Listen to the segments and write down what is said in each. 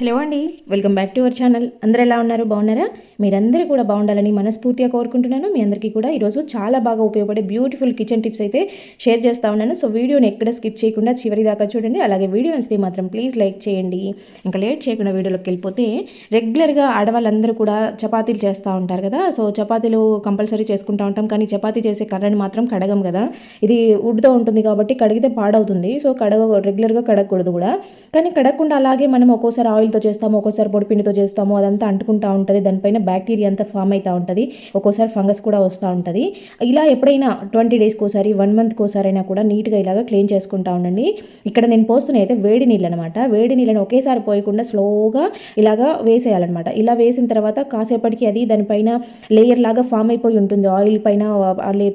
Hello అండి, welcome back to our channel. అందరూ ఎలా ఉన్నారు? బాగున్నారా? మీరందరూ కూడా బాగుండాలని మనస్ఫూర్తిగా కోరుకుంటున్నాను. మీ అందరికీ కూడా ఈరోజు చాలా బాగా ఉపయోగపడే బ్యూటిఫుల్ కిచెన్ టిప్స్ అయితే షేర్ చేస్తూ ఉన్నాను. సో వీడియోని ఎక్కడ స్కిప్ చేయకుండా చివరి దాకా చూడండి. అలాగే వీడియో నచ్చితే మాత్రం ప్లీజ్ లైక్ చేయండి. ఇంకా లేట్ చేయకుండా వీడియోలోకి వెళ్ళిపోతే, రెగ్యులర్గా ఆడవాళ్ళందరూ కూడా చపాతీలు చేస్తూ ఉంటారు కదా. సో చపాతీలు కంపల్సరీ చేసుకుంటూ ఉంటాం, కానీ చపాతీ చేసే కర్రని మాత్రం కడగం కదా. ఇది వుడ్తో ఉంటుంది కాబట్టి కడిగితే పాడవుతుంది. సో రెగ్యులర్గా కడగకూడదు కూడా. కానీ కడగకుండా అలాగే మనం ఒక్కోసారి ఆయిల్తో చేస్తాము, ఒక్కోసారి పొడిపిండితో చేస్తాము, అదంతా అంటుకుంటూ ఉంటుంది, దానిపైన బ్యాక్టీరియా అంతా ఫామ్ అవుతూ ఉంటుంది, ఒక్కోసారి ఫంగస్ కూడా వస్తూ ఉంటుంది. ఇలా ఎప్పుడైనా 20 డేస్కి ఒకసారి 1 మంత్కి ఒకసారి అయినా కూడా నీట్గా ఇలాగ క్లీన్ చేసుకుంటూ ఉండండి. ఇక్కడ నేను పోస్తున్నాయి అయితే వేడి నీళ్ళు అనమాట. వేడి నీళ్ళని ఒకేసారి పోయకుండా స్లోగా ఇలాగా వేసేయాలన్నమాట. ఇలా వేసిన తర్వాత కాసేపటికి అది దానిపైన లేయర్ లాగా ఫామ్ అయిపోయి ఉంటుంది. ఆయిల్ పైన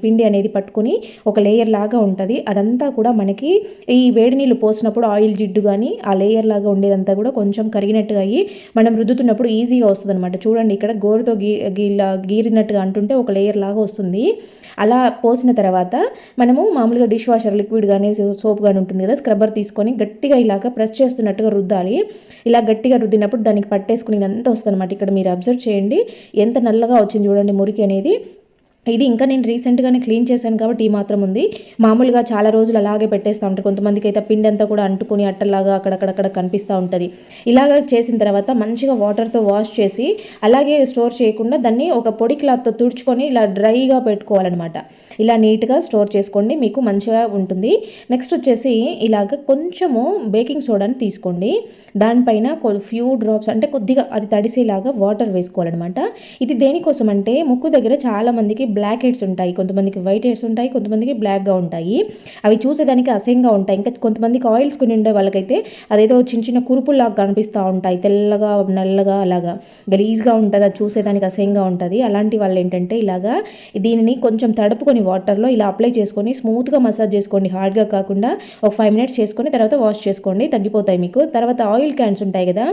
పిండి అనేది పట్టుకొని ఒక లేయర్ లాగా ఉంటుంది. అదంతా కూడా మనకి ఈ వేడి నీళ్ళు పోసినప్పుడు ఆయిల్ జిడ్డు కానీ ఆ లేయర్ లాగా ఉండేదంతా కూడా కొంచెం కరిగినట్టుగా అయ్యి మనం రుద్దుతున్నప్పుడు ఈజీగా వస్తుంది అనమాట. చూడండి, ఇక్కడ గోరుతో గీరినట్టుగా అంటుంటే ఒక లేయర్ లాగా వస్తుంది. అలా పోసిన తర్వాత మనము మామూలుగా డిష్ వాషర్ లిక్విడ్ కానీ సోప్ కానీ ఉంటుంది కదా, స్క్రబ్బర్ తీసుకొని గట్టిగా ఇలాగ ప్రెస్ చేస్తున్నట్టుగా రుద్దాలి. ఇలా గట్టిగా రుద్దినప్పుడు దానికి పట్టేసుకుని ఇదంతా వస్తుంది అనమాట. ఇక్కడ మీరు అబ్జర్వ్ చేయండి, ఎంత నల్లగా వచ్చింది చూడండి మురికి అనేది. ఇది ఇంకా నేను రీసెంట్గానే క్లీన్ చేశాను కాబట్టి ఈ మాత్రం ఉంది. మామూలుగా చాలా రోజులు అలాగే పెట్టేస్తూ ఉంటారు. కొంతమందికి అయితే పిండి అంతా కూడా అంటుకుని అట్టలాగా అక్కడక్కడ కనిపిస్తూ ఉంటుంది. ఇలాగ చేసిన తర్వాత మంచిగా వాటర్తో వాష్ చేసి అలాగే స్టోర్ చేయకుండా దాన్ని ఒక పొడి క్లాత్తో తుడుచుకొని ఇలా డ్రైగా పెట్టుకోవాలన్నమాట. ఇలా నీట్గా స్టోర్ చేసుకోండి, మీకు మంచిగా ఉంటుంది. నెక్స్ట్ వచ్చేసి ఇలాగ కొంచెము బేకింగ్ సోడాని తీసుకోండి. దానిపైన ఫ్యూ డ్రాప్స్ అంటే కొద్దిగా అది తడిసేలాగా వాటర్ వేసుకోవాలన్నమాట. ఇది దేనికోసం అంటే ముక్కు దగ్గర చాలామందికి బ్లాక్ హెడ్స్ ఉంటాయి, కొంతమందికి వైట్ హెడ్స్ ఉంటాయి, కొంతమందికి బ్లాక్గా ఉంటాయి. అవి చూసేదానికి అసహ్యంగా ఉంటాయి. ఇంకా కొంతమందికి ఆయిల్స్ కొని ఉండే వాళ్ళకైతే అదేదో చిన్న చిన్న కురుపుల్లాగా కనిపిస్తూ ఉంటాయి, తెల్లగా నల్లగా అలాగా గలీజ్గా ఉంటుంది, అది చూసేదానికి అసహ్యంగా ఉంటుంది. అలాంటి వాళ్ళు ఏంటంటే ఇలాగా దీనిని కొంచెం తడుపుకొని వాటర్లో ఇలా అప్లై చేసుకొని స్మూత్గా మసాజ్ చేసుకోండి, హార్డ్గా కాకుండా. ఒక 5 మినిట్స్ చేసుకొని తర్వాత వాష్ చేసుకోండి, తగ్గిపోతాయి మీకు. తర్వాత ఆయిల్ క్యాన్స్ ఉంటాయి కదా,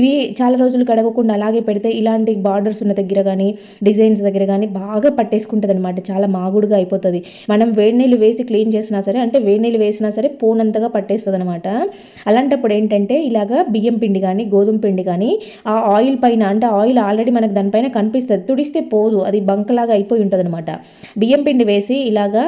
ఇవి చాలా రోజులు కడగకుండా అలాగే పెడితే ఇలాంటి బార్డర్స్ ఉన్న దగ్గర కానీ డిజైన్స్ దగ్గర కానీ బాగా పట్టేసుకుంటుంది అనమాట, చాలా మాగుడుగా అయిపోతుంది. మనం వేడి నీళ్ళు వేసి క్లీన్ చేసినా సరే, అంటే వేడి నీళ్ళు వేసినా సరే పోనంతగా పట్టేస్తుంది అనమాట. అలాంటప్పుడు ఏంటంటే ఇలాగా బియ్యం పిండి కానీ గోధుమ పిండి కానీ ఆ ఆయిల్ పైన, అంటే ఆయిల్ ఆల్రెడీ మనకు దానిపైన కనిపిస్తుంది, తుడిస్తే పోదు, అది బంకలాగా అయిపోయి ఉంటుంది అనమాట. బియ్యం పిండి వేసి ఇలాగా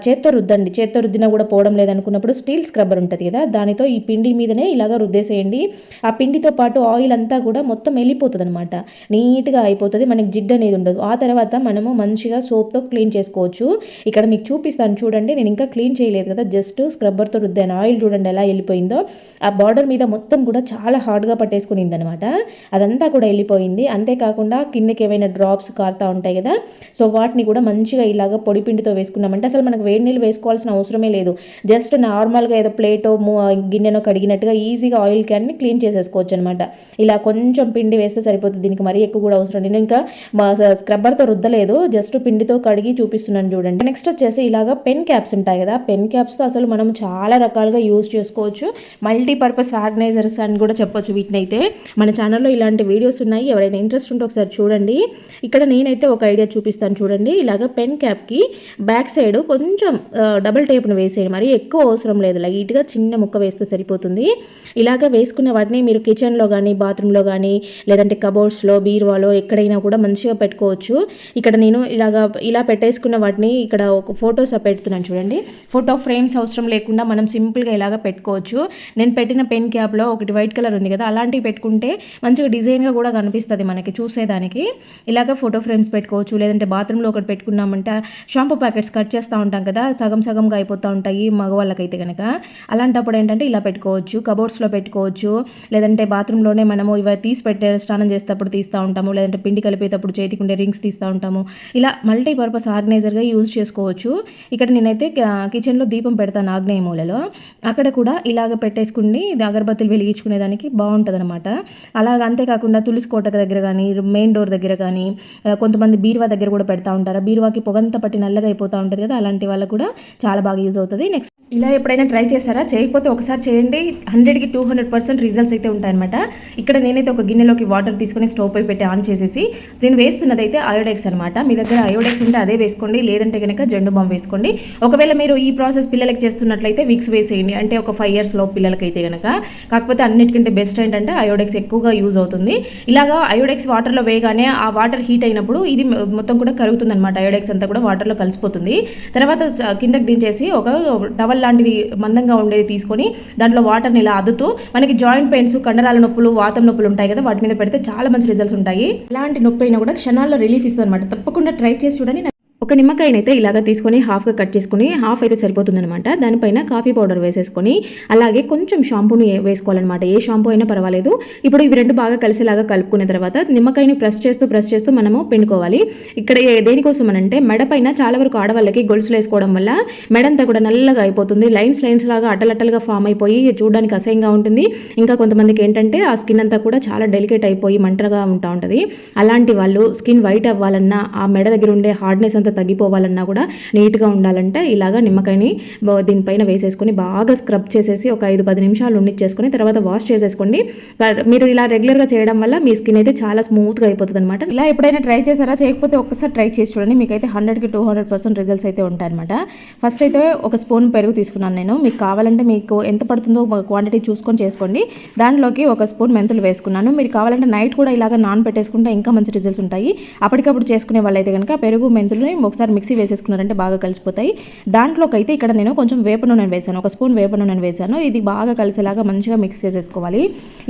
చేత్తో రుద్దండి. చేత్తో రుద్దినా కూడా పోవడం లేదనుకున్నప్పుడు స్టీల్ స్క్రబ్బర్ ఉంటుంది కదా, దానితో ఈ పిండి మీదనే ఇలాగా రుద్దేసేయండి. ఆ పిండితో పాటు ఆయిల్ అంతా కూడా మొత్తం వెళ్ళిపోతుంది అనమాట, నీట్గా అయిపోతుంది, మనకి జిడ్డు అనేది ఉండదు. ఆ తర్వాత మనము మంచిగా సోప్తో క్లీన్ చేసుకోవచ్చు. ఇక్కడ మీకు చూపిస్తాను చూడండి, నేను ఇంకా క్లీన్ చేయలేదు కదా, జస్ట్ స్క్రబ్బర్తో రుద్దాను. ఆయిల్ చూడండి ఎలా వెళ్ళిపోయిందో, ఆ బార్డర్ మీద మొత్తం కూడా చాలా హార్డ్గా పట్టేసుకునింది అనమాట, అదంతా కూడా వెళ్ళిపోయింది. అంతేకాకుండా కిందకి ఏవైనా డ్రాప్స్ కారుతూ ఉంటాయి కదా, సో వాటిని కూడా మంచిగా ఇలాగ పొడి పిండితో వేసుకున్నామంటే అసలు మనకు వేడి నీళ్ళు వేసుకోవాల్సిన అవసరమే లేదు. జస్ట్ నార్మల్గా ఏదో ప్లేటో గిన్నెనో కడిగినట్టుగా ఈజీగా ఆయిల్ క్యాన్ని క్లీన్ చేసేసుకోవచ్చు అనమాట. ఇలా కొంచెం పిండి వేస్తే సరిపోతుంది, దీనికి మరీ ఎక్కువ కూడా అవసరం. నేను ఇంకా స్క్రబ్బర్తో రుద్దలేదు, జస్ట్ పిండితో కడిగి చూపిస్తున్నాను చూడండి. నెక్స్ట్ వచ్చేసి ఇలాగ పెన్ క్యాప్స్ ఉంటాయి కదా, పెన్ క్యాప్స్తో అసలు మనం చాలా రకాలుగా యూజ్ చేసుకోవచ్చు. మల్టీపర్పస్ ఆర్గనైజర్స్ అని కూడా చెప్పొచ్చు వీటిని. అయితే మన ఛానల్లో ఇలాంటి వీడియోస్ ఉన్నాయి, ఎవరైనా ఇంట్రెస్ట్ ఉంటే ఒకసారి చూడండి. ఇక్కడ నేనైతే ఒక ఐడియా చూపిస్తాను చూడండి. ఇలాగ పెన్ క్యాప్కి బ్యాక్ సైడ్ కొంచెం డబుల్ టేప్ను వేసేయండి, మరి ఎక్కువ అవసరం లేదు, లైట్గా చిన్న ముక్క వేస్తే సరిపోతుంది. ఇలాగ వేసుకున్న వాటిని మీరు కిచెన్లో కానీ బాత్రూంలో కానీ లేదంటే కబోర్డ్స్లో బీరువాలో ఎక్కడైనా కూడా మంచిగా పెట్టుకోవచ్చు. ఇక్కడ నేను ఇలా పెట్టేసుకున్న వాటిని ఇక్కడ ఒక ఫొటోస్ పెడుతున్నాను చూడండి. ఫోటో ఫ్రేమ్స్ అవసరం లేకుండా మనం సింపుల్గా ఇలాగ పెట్టుకోవచ్చు. నేను పెట్టిన పెన్ క్యాప్లో ఒకటి వైట్ కలర్ ఉంది కదా, అలాంటివి పెట్టుకుంటే మంచిగా డిజైన్గా కూడా కనిపిస్తుంది మనకి చూసేదానికి. ఇలాగ ఫోటో ఫ్రేమ్స్ పెట్టుకోవచ్చు. లేదంటే బాత్రూంలో ఒకటి పెట్టుకున్నామంటే షాంపూ ప్యాకెట్స్ కట్ చేస్తూ ఉంటాం కదా, సగం సగంగా అయిపోతూ ఉంటాయి మగవాళ్ళకైతే కనుక, అలాంటప్పుడు ఏంటంటే ఇలా పెట్టుకోవచ్చు. కబోర్డ్స్లో పెట్టుకోవచ్చు, లేదంటే బాత్రూంలోనే మనము ఇవి తీసి స్నానం చేసేటప్పుడు తీస్తూ ఉంటాము, లేదంటే పిండి కలిపేటప్పుడు చేతికి ఉండే రింగ్స్ తీస్తూ ఉంటాము. ఇలా మల్టీపర్పస్ ఆర్గనైజర్గా యూజ్ చేసుకోవచ్చు. ఇక్కడ నేనైతే కిచెన్లో దీపం పెడతాను ఆగ్నేయ మూలలో, అక్కడ కూడా ఇలాగ పెట్టేసుకుని అగరబత్తులు వెలిగించుకునేదానికి బాగుంటుంది అనమాట. అలాగ అంతేకాకుండా తులసి కోట దగ్గర కానీ మెయిన్ డోర్ దగ్గర కానీ కొంతమంది బీరువా దగ్గర కూడా పెడతా ఉంటారు. బీరువాకి పొగంతా పట్టి నల్లగా అయిపోతూ ఉంటుంది కదా, అలాంటి వాళ్ళకు కూడా చాలా బాగా యూజ్ అవుతుంది. నెక్స్ట్ ఇలా ఎప్పుడైనా ట్రై చేశారా? చేయకపోతే ఒకసారి చేయండి, 100కి 200% రిజల్ట్స్ అయితే ఉంటాయన్నమాట. ఇక్కడ నేనైతే ఒక గిన్నెలోకి వాటర్ తీసుకొని స్టవ్ పై పెట్టి ఆన్ చేసేసి నేను వేస్తున్నది అయితే అయోడెక్స్ అనమాట. మీ దగ్గర అయోడెక్స్ ఉంటే అదే వేసుకోండి, లేదంటే కనుక జెండు బామ్ వేసుకోండి. ఒకవేళ మీరు ఈ ప్రాసెస్ పిల్లలకి చేస్తున్నట్లయితే విక్స్ వేసేయండి, అంటే ఒక 5 years లోపు పిల్లలకైతే కనుక. కాకపోతే అన్నిటికంటే బెస్ట్ ఏంటంటే అయోడెక్స్ ఎక్కువగా యూజ్ అవుతుంది. ఇలాగా అయోడెక్స్ వాటర్లో వేయగానే ఆ వాటర్ హీట్ అయినప్పుడు ఇది మొత్తం కూడా కరుగుతుంది అనమాట. అయోడెక్స్ అంతా కూడా వాటర్లో కలిసిపోతుంది. తర్వాత కిందకి దించేసి ఒక టవల్ లాంటిది మందంగా ఉండేది తీసుకొని దాంట్లో వాటర్ని ఇలా అద్దుతూ మనకి జాయింట్ పెయిన్స్, కండరాల నొప్పులు, వాతం నొప్పులు ఉంటాయి కదా, వాటి మీద పెడితే చాలా మంచి రిజల్ట్స్ ఉంటాయి. ఇలాంటి నొప్పి అయినా కూడా క్షణాల్లో రిలీఫ్ ఇస్తుంది అనమాట. తప్పకుండా ట్రై చేసి చూడండి. ఒక నిమ్మకాయనైతే ఇలాగ తీసుకొని హాఫ్గా కట్ చేసుకుని, హాఫ్ అయితే సరిపోతుందనమాట. దానిపైన కాఫీ పౌడర్ వేసేసుకొని అలాగే కొంచెం షాంపూని వేసుకోవాలన్నమాట. ఏ షాంపూ అయినా పర్వాలేదు. ఇప్పుడు ఇవి రెండు బాగా కలిసేలాగా కలుపుకున్న తర్వాత నిమ్మకాయని ప్రెస్ చేస్తూ మనము పిండుకోవాలి. ఇక్కడ దేనికోసం అనంటే మెడ పైన చాలా వరకు ఆడవాళ్ళకి గొలుసులు వేసుకోవడం వల్ల మెడంతా కూడా నల్లగా అయిపోతుంది. లైన్స్ లాగా అడ్డలట్టలుగా ఫామ్ అయిపోయి చూడడానికి అసహ్యంగా ఉంటుంది. ఇంకా కొంతమందికి ఏంటంటే ఆ స్కిన్ అంతా కూడా చాలా డెలికేట్ అయిపోయి మంటగా ఉంటుంది. అలాంటి వాళ్ళు స్కిన్ వైట్ అవ్వాలన్నా, ఆ మెడ దగ్గర ఉండే హార్డ్నెస్ అంతా తగ్గిపోవాలన్నా కూడా నీట్గా ఉండాలంటే ఇలాగా నిమ్మకాయని దీనిపైన వేసేసుకొని బాగా స్క్రబ్ చేసేసి ఒక 5-10 నిమిషాలు ఉండిచ్చేసుకొని తర్వాత వాష్ చేసేసుకోండి. మీరు ఇలా రెగ్యులర్గా చేయడం వల్ల మీ స్కిన్ అయితే చాలా స్మూత్గా అయిపోతుంది అనమాట. ఇలా ఎప్పుడైనా ట్రై చేశారా? చేయకపోతే ఒక్కసారి ట్రై చేసి చూడండి. మీకైతే 100-200% రిజల్ట్స్ అయితే ఉంటాయన్నమాట. ఫస్ట్ అయితే ఒక స్పూన్ పెరుగు తీసుకున్నాను నేను. మీకు కావాలంటే మీకు ఎంత పడుతుందో క్వాంటిటీ చూసుకొని చేసుకోండి. దాంట్లోకి ఒక స్పూన్ మెంతులు వేసుకున్నాను. మీరు కావాలంటే నైట్ కూడా ఇలాగ నానబెట్టేసుకుంటే ఇంకా మంచి రిజల్ట్స్ ఉంటాయి. అప్పటికప్పుడు చేసుకునే వాళ్ళైతే కనుక పెరుగు, మెంతులు ఒకసారి మిక్సీ వేసేసుకున్నారంటే బాగా కలిసిపోతాయి. దాంట్లోకి అయితే ఇక్కడ నేను కొంచెం వేప నూనె వేసాను, ఒక స్పూన్ వేప నూనె వేసాను. ఇది బాగా కలిసేలాగా మంచిగా మిక్స్ చేసేసుకోవాలి.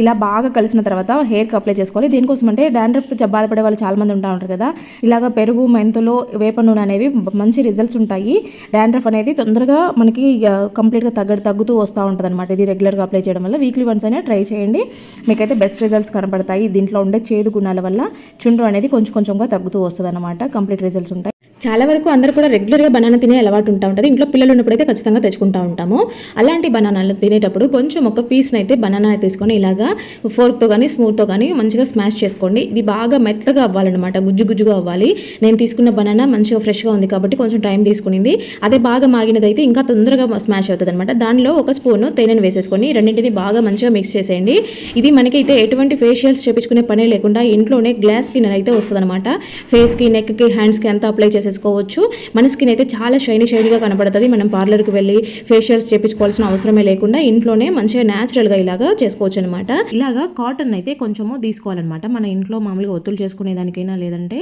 ఇలా బాగా కలిసిన తర్వాత హెయిర్కి అప్లై చేసుకోవాలి. దీనికోసం అంటే డాండ్రఫ్తో బాధపడే వాళ్ళు చాలా మంది ఉంటారు కదా, ఇలాగ పెరుగు, మెంతులు, వేప నూనె అనేవి మంచి రిజల్ట్స్ ఉంటాయి. డాండ్రఫ్ అనేది తొందరగా మనకి కంప్లీట్గా తగ్గుతూ వస్తూ ఉంటుంది అనమాట. ఇది రెగ్యులర్గా అప్లై చేయడం వల్ల వీక్లీ వన్స్ అయినా ట్రై చేయండి. మీకైతే బెస్ట్ రిజల్ట్స్ కనపడతాయి. దీంట్లో ఉండే చేదు గుణాల వల్ల చుండ్రు అనేది కొంచెంగా తగ్గుతూ వస్తుంది అనమాట. కంప్లీట్ రిజల్ట్స్ ఉంటాయి. చాలా వరకు అందరూ కూడా రెగ్యులర్గా బనానా తినే అలవాటు ఉంటుంది. ఇంట్లో పిల్లలు ఉన్నప్పుడైతే ఖచ్చితంగా తెచ్చుకుంటూ ఉంటాము. అలాంటి బనానాలు తినేటప్పుడు కొంచెం ఒక పీస్ని అయితే బనానా తీసుకొని ఇలాగా ఫోర్క్తో కానీ స్మూత్తో కానీ మంచిగా స్మాష్ చేసుకోండి. ఇది బాగా మెత్తగా అవ్వాలన్నమాట, గుజ్జుగా అవ్వాలి. నేను తీసుకున్న బనానా మంచిగా ఫ్రెష్గా ఉంది కాబట్టి కొంచెం టైం తీసుకునింది. అదే బాగా మాగినదైతే ఇంకా తొందరగా స్మాష్ అవుతుంది అనమాట. దానిలో ఒక స్పూన్ తేనెను వేసేసుకొని రెండింటిని బాగా మంచిగా మిక్స్ చేసేయండి. ఇది మనకైతే ఎటువంటి ఫేషియల్స్ చేపించుకునే పనే లేకుండా ఇంట్లోనే గ్లాస్ స్కిన్ అయితే వస్తుంది అనమాట. ఫేస్కి, నెక్కి, హ్యాండ్స్కి అంతా అప్లై చేసుకోవచ్చు. మన స్కిన్ అయితే చాలా షైనీగా కనపడుతుంది. మనం పార్లర్కి వెళ్ళి ఫేషియల్స్ చేపించుకోవాల్సిన అవసరమే లేకుండా ఇంట్లోనే మంచిగా న్యాచురల్గా ఇలాగా చేసుకోవచ్చు అనమాట. ఇలాగా కాటన్ అయితే కొంచెము తీసుకోవాలన్నమాట. మన ఇంట్లో మామూలుగా ఒత్తులు చేసుకునే దానికైనా, లేదంటే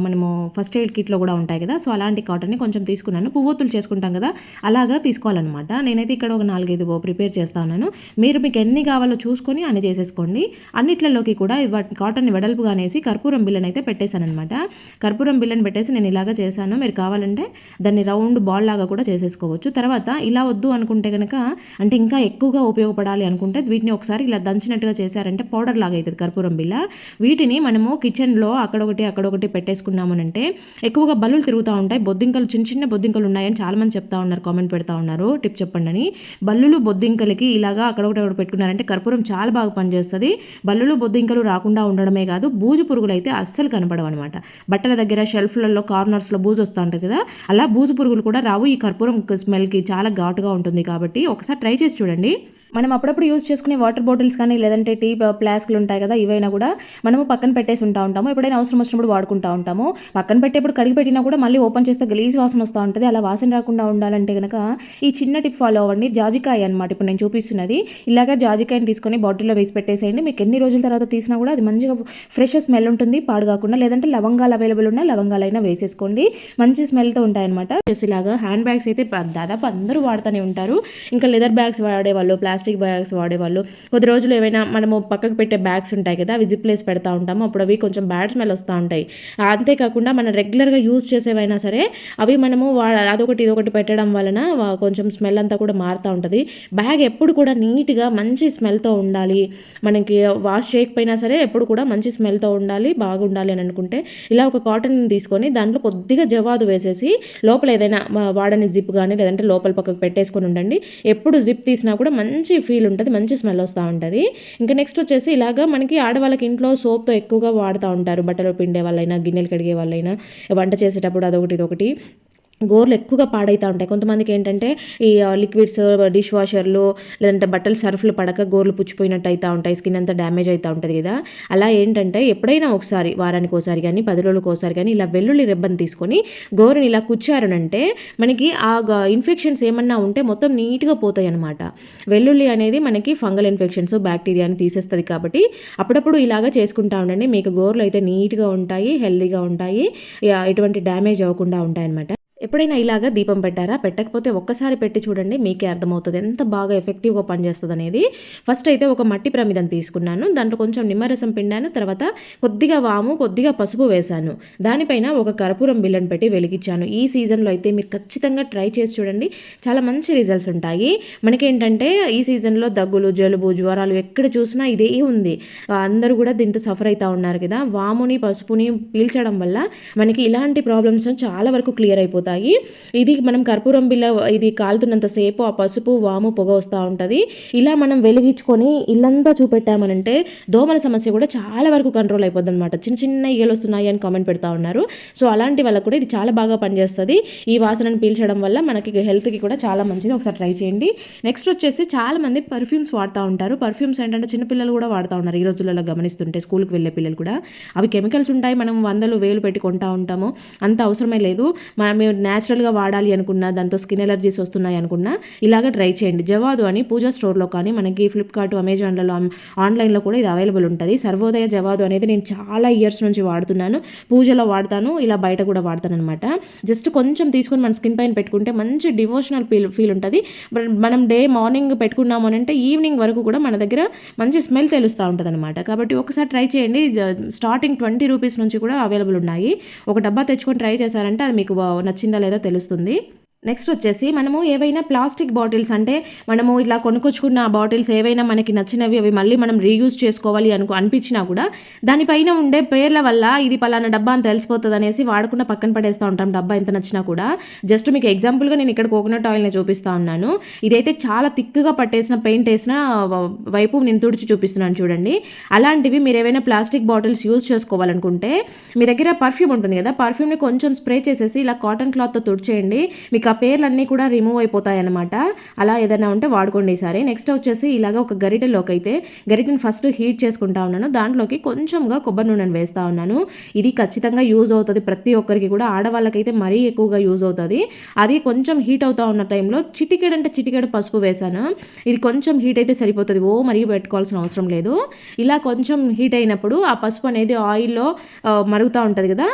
మనము ఫస్ట్ ఎయిడ్ కిట్లో కూడా ఉంటాయి కదా, సో అలాంటి కాటన్ని కొంచెం తీసుకున్నాను. పువ్వొత్తులు చేసుకుంటాం కదా, అలాగా తీసుకోవాలన్నమాట. నేనైతే ఇక్కడ ఒక 4-5 ప్రిపేర్ చేస్తా ఉన్నాను. మీరు మీకు ఎన్ని కావాలో చూసుకొని అన్ని చేసేసుకోండి. అన్నిట్లలోకి కూడా కాటన్ వెడల్పుగా అనేసి కర్పూరం బిల్లని అయితే పెట్టేశాను అనమాట. కర్పూరం బిల్లని పెట్టేసి నేను ఇలాగా చేశాను. మీరు కావాలంటే దాన్ని రౌండ్ బాల్ లాగా కూడా చేసేసుకోవచ్చు. తర్వాత ఇలా వద్దు అనుకుంటే కనుక, అంటే ఇంకా ఎక్కువగా ఉపయోగపడాలి అనుకుంటే వీటిని ఒకసారి ఇలా దంచినట్టుగా చేశారంటే పౌడర్ లాగా అవుతుంది కర్పూరం బిళ్ళ. వీటిని మనము కిచెన్లో అక్కడొకటి పెట్టేసుకున్నామనంటే ఎక్కువగా బల్లులు తిరుగుతూ ఉంటాయి. బొద్దింకలు, చిన్న బొద్దింకలు ఉన్నాయని చాలామంది చెప్తా ఉన్నారు, కామెంట్ పెడతా ఉన్నారు, టిప్ చెప్పండి అని. బల్లులు, బొద్దింకలకి ఇలాగా అక్కడొకటి పెట్టుకున్నారంటే కర్పూరం చాలా బాగా పనిచేస్తుంది. బల్లులు, బొద్దింకలు రాకుండా ఉండడమే కాదు, బూజు పురుగులు అయితే అస్సలు కనపడవు అనమాట. బట్టల దగ్గర, షెల్ఫ్లలో, కార్నర్స్లో బూజు వస్తూ ఉంటుంది కదా, అలా బూజు పురుగులు కూడా రావు. ఈ కర్పూరం స్మెల్కి చాలా ఘాటుగా ఉంటుంది కాబట్టి ఒకసారి ట్రై చేసి చూడండి. మనం అప్పుడప్పుడు యూజ్ చేసుకునే వాటర్ బాటిల్స్ కానీ, లేదంటే టీ ఫ్లాస్క్లు ఉంటాయి కదా, ఇవైనా కూడా మనము పక్కన పెట్టేసి ఉంటాము. ఎప్పుడైనా అవసరం వచ్చినప్పుడు వాడుకుంటూ ఉంటాము. పక్కన పెట్టేప్పుడు కడిగి పెట్టినా కూడా మళ్ళీ ఓపెన్ చేస్తే గలీజ్ వాసన వస్తూ ఉంటుంది. అలా వాసన రాకుండా ఉండాలంటే కనుక ఈ చిన్న టిప్ ఫాలో అవ్వండి. జాజికాయ అనమాట ఇప్పుడు నేను చూపిస్తున్నది. ఇలాగా జాజికాయని తీసుకొని బాటిల్లో వేసి పెట్టేసేయండి. మీకు ఎన్ని రోజుల తర్వాత తీసినా కూడా అది మంచిగా ఫ్రెష్ స్మెల్ ఉంటుంది, పాడు కాకుండా. లేదంటే లవంగాలు అవైలబుల్ ఉన్న లవంగాలైనా వేసేసుకోండి, మంచి స్మెల్తో ఉంటాయన్నమాట. ఇలాగా హ్యాండ్ బ్యాగ్స్ అయితే దాదాపు అందరూ వాడుతూనే ఉంటారు. ఇంకా లెదర్ బ్యాగ్స్ వాడేవాళ్ళు, ప్లాస్టిక్ బ్యాగ్స్ వాడేవాళ్ళు. కొద్ది రోజులు ఏమైనా మనము పక్కకు పెట్టే బ్యాగ్స్ ఉంటాయి కదా, అవి జిప్ ప్లేస్ పెడతా ఉంటాము. అప్పుడు అవి కొంచెం బ్యాడ్ స్మెల్ వస్తూ ఉంటాయి. అంతేకాకుండా మనం రెగ్యులర్గా యూజ్ చేసేవైనా సరే అవి మనము అదొకటి ఇదొకటి పెట్టడం వలన కొంచెం స్మెల్ అంతా కూడా మారుతూ ఉంటుంది. బ్యాగ్ ఎప్పుడు కూడా నీట్గా మంచి స్మెల్తో ఉండాలి. మనకి వాష్ చేయకపోయినా సరే ఎప్పుడు కూడా మంచి స్మెల్తో ఉండాలి, బాగుండాలి అని అనుకుంటే ఇలా ఒక కాటన్ తీసుకొని దాంట్లో కొద్దిగా జవాదు వేసేసి లోపల ఏదైనా వాడని జిప్ కానీ, లేదంటే లోపల పక్కకు పెట్టేసుకొని ఉండండి. ఎప్పుడు జిప్ తీసినా కూడా మంచి ఫీల్ ఉంటుంది, మంచి స్మెల్ వస్తూ ఉంటుంది. ఇంకా నెక్స్ట్ వచ్చేసి ఇలాగా మనకి ఆడవాళ్ళకి ఇంట్లో సోప్తో ఎక్కువగా వాడుతూ ఉంటారు. బట్టలు పిండే వాళ్ళైనా, గిన్నెలు కడిగే వాళ్ళైనా, వంట చేసేటప్పుడు అదొకటి ఇదొకటి గోర్లు ఎక్కువగా పాడైతా ఉంటాయి. కొంతమందికి ఏంటంటే ఈ లిక్విడ్స్, డిష్ వాషర్లు లేదంటే బట్టలు సర్ఫ్లు పడక గోర్లు పుచ్చిపోయినట్టు అయితా ఉంటాయి. స్కిన్ అంతా డ్యామేజ్ అయితా ఉంటది కదా! అలా ఏంటంటే ఎప్పుడైనా ఒకసారి వారానికి ఓసారి గానీ, 10 రోజులకు ఓసారి గానీ ఇలా వెల్లుల్లి రెబ్బను తీసుకొని గోరుని ఇలా కుచ్చారనంటే మనకి ఆ ఇన్ఫెక్షన్స్ ఏమన్నా ఉంటే మొత్తం నీట్‌గా పోతాయన్నమాట. వెల్లుల్లి అనేది మనకి ఫంగల్ ఇన్ఫెక్షన్స్, బ్యాక్టీరియాని తీసేస్తది కాబట్టి అప్పుడప్పుడు ఇలాగ చేసుకుంటా ఉండండి. మీకు గోర్లు అయితే నీట్‌గా ఉంటాయి, హెల్తీగా ఉంటాయి. ఎటువంటి డ్యామేజ్ అవ్వకుండా ఉంటాయన్నమాట. ఎప్పుడైనా ఇలాగ దీపం పెట్టారా? పెట్టకపోతే ఒక్కసారి పెట్టి చూడండి, మీకే అర్థమవుతది ఎంత బాగా ఎఫెక్టివ్‌గా పనిచేస్తదనేది. ఫస్ట్ అయితే ఒక మట్టి ప్రమిదం తీసుకున్నాను. దాంట్లో కొంచెం నిమ్మరసం పిండాను. తర్వాత కొద్దిగా వాము, కొద్దిగా పసుపు వేశాను. దానిపైన ఒక కర్పూరం బిళ్ళను పెట్టి వెలిగించాను. ఈ సీజన్‌లో అయితే మీరు ఖచ్చితంగా ట్రై చేసి చూడండి. చాలా మంచి రిజల్ట్స్ ఉంటాయి. మనకేంటంటే ఈ సీజన్‌లో దగ్గులు, జలుబు, జ్వరాలు ఎక్కడ చూసినా ఇదే ఉంది. అందరూ కూడా దీంతో సఫర్ అయితా ఉన్నారు కదా! వాముని, పసుపుని పీల్చడం వల్ల మనకి ఇలాంటి ప్రాబ్లమ్స్ చాలా వరకు క్లియర్ అయిపోతాయి. ఇది మనం కర్పూరం బిళ్ళ ఇది కాలుతున్నంత సేపు ఆ పసుపు, వాము పొగ వస్తూ ఉంటుంది. ఇలా మనం వెలిగించుకొని ఇల్లంతా చూపెట్టామనంటే దోమల సమస్య కూడా చాలా వరకు కంట్రోల్ అయిపోద్ది అనమాట. చిన్న చిన్న ఈగలు వస్తున్నాయి అని కామెంట్ పెడతా ఉన్నారు. సో అలాంటి వాళ్ళకు కూడా ఇది చాలా బాగా పనిచేస్తుంది. ఈ వాసనను పీల్చడం వల్ల మనకి హెల్త్కి కూడా చాలా మంచిది. ఒకసారి ట్రై చేయండి. నెక్స్ట్ వచ్చేసి చాలామంది పర్ఫ్యూమ్స్ వాడుతూ ఉంటారు. పర్ఫ్యూమ్స్ ఏంటంటే చిన్నపిల్లలు కూడా వాడుతూ ఉన్నారు ఈ రోజులలో గమనిస్తుంటే, స్కూల్కి వెళ్ళే పిల్లలు కూడా. అవి కెమికల్స్ ఉంటాయి, మనం వందలు వేలు పెట్టి కొంటా ఉంటాము, అంత అవసరమే లేదు. మేము న్యాచురల్గా వాడాలి అనుకున్నా, దాంతో స్కిన్ ఎలర్జీస్ వస్తున్నాయి అనుకున్నా ఇలాగ ట్రై చేయండి. జవాదు అని పూజా స్టోర్లో కానీ మనకి ఫ్లిప్కార్ట్, అమెజాన్లలో, ఆన్లైన్లో కూడా ఇది అవైలబుల్ ఉంటుంది. సర్వోదయ జవాదు అనేది నేను చాలా ఇయర్స్ నుంచి వాడుతున్నాను. పూజలో వాడతాను, ఇలా బయట కూడా వాడతాను అనమాట. జస్ట్ కొంచెం తీసుకొని మన స్కిన్ పైన పెట్టుకుంటే మంచి డివోషనల్ ఫీల్ ఉంటుంది. మనం మార్నింగ్ పెట్టుకున్నాము అని అంటే ఈవినింగ్ వరకు కూడా మన దగ్గర మంచి స్మెల్ తెలుస్తూ ఉంటుంది అనమాట. కాబట్టి ఒకసారి ట్రై చేయండి. స్టార్టింగ్ 20 రూపీస్ నుంచి కూడా అవైలబుల్ ఉన్నాయి. ఒక డబ్బా తెచ్చుకొని ట్రై చేశారంటే అది మీకు నచ్చిందా లేదా తెలుస్తుంది. నెక్స్ట్ వచ్చేసి మనము ఏవైనా ప్లాస్టిక్ బాటిల్స్, అంటే మనము ఇట్లా కొనుక్కొచ్చుకున్న బాటిల్స్ ఏవైనా మనకి నచ్చినవి అవి మళ్ళీ మనం రీయూజ్ చేసుకోవాలి అనిపించినా కూడా దానిపైన ఉండే పేర్ల వల్ల ఇది పలానా డబ్బా అని తెలిసిపోతుంది అనేసి వాడకుండా పక్కన పడేస్తూ ఉంటాం. డబ్బా ఎంత నచ్చినా కూడా. జస్ట్ మీకు ఎగ్జాంపుల్గా నేను ఇక్కడ కోకోనట్ ఆయిల్ని చూపిస్తూ ఉన్నాను. ఇదైతే చాలా థిక్గా పట్టేసిన పెయింట్ వేసిన వైపు నేను తుడిచి చూపిస్తున్నాను చూడండి. అలాంటివి మీరు ఏవైనా ప్లాస్టిక్ బాటిల్స్ యూజ్ చేసుకోవాలనుకుంటే మీ దగ్గర పర్ఫ్యూమ్ ఉంటుంది కదా, పర్ఫ్యూమ్ని కొంచెం స్ప్రే చేసేసి ఇలా కాటన్ క్లాత్తో తుడిచేయండి. మీకు ఆ పేర్లన్నీ కూడా రిమూవ్ అయిపోతాయి అన్నమాట. అలా ఏదైనా ఉంటే వాడుకోండి ఈసారి. నెక్స్ట్ వచ్చేసి ఇలాగ ఒక గరిటెలోకి అయితే గరిటెని ఫస్ట్ హీట్ చేసుకుంటా ఉన్నాను. దాంట్లోకి కొంచెంగా కొబ్బరి నూనెను వేస్తూ ఉన్నాను. ఇది ఖచ్చితంగా యూజ్ అవుతుంది ప్రతి ఒక్కరికి కూడా, ఆడవాళ్ళకైతే మరీ ఎక్కువగా యూజ్ అవుతుంది. అది కొంచెం హీట్ అవుతూ ఉన్న టైంలో చిటికెడు పసుపు వేసాను. ఇది కొంచెం హీట్ అయితే సరిపోతుంది, మరీ పెట్టుకోవాల్సిన అవసరం లేదు. ఇలా కొంచెం హీట్ అయినప్పుడు ఆ పసుపు అనేది ఆయిల్లో మరుగుతూ ఉంటుంది కదా,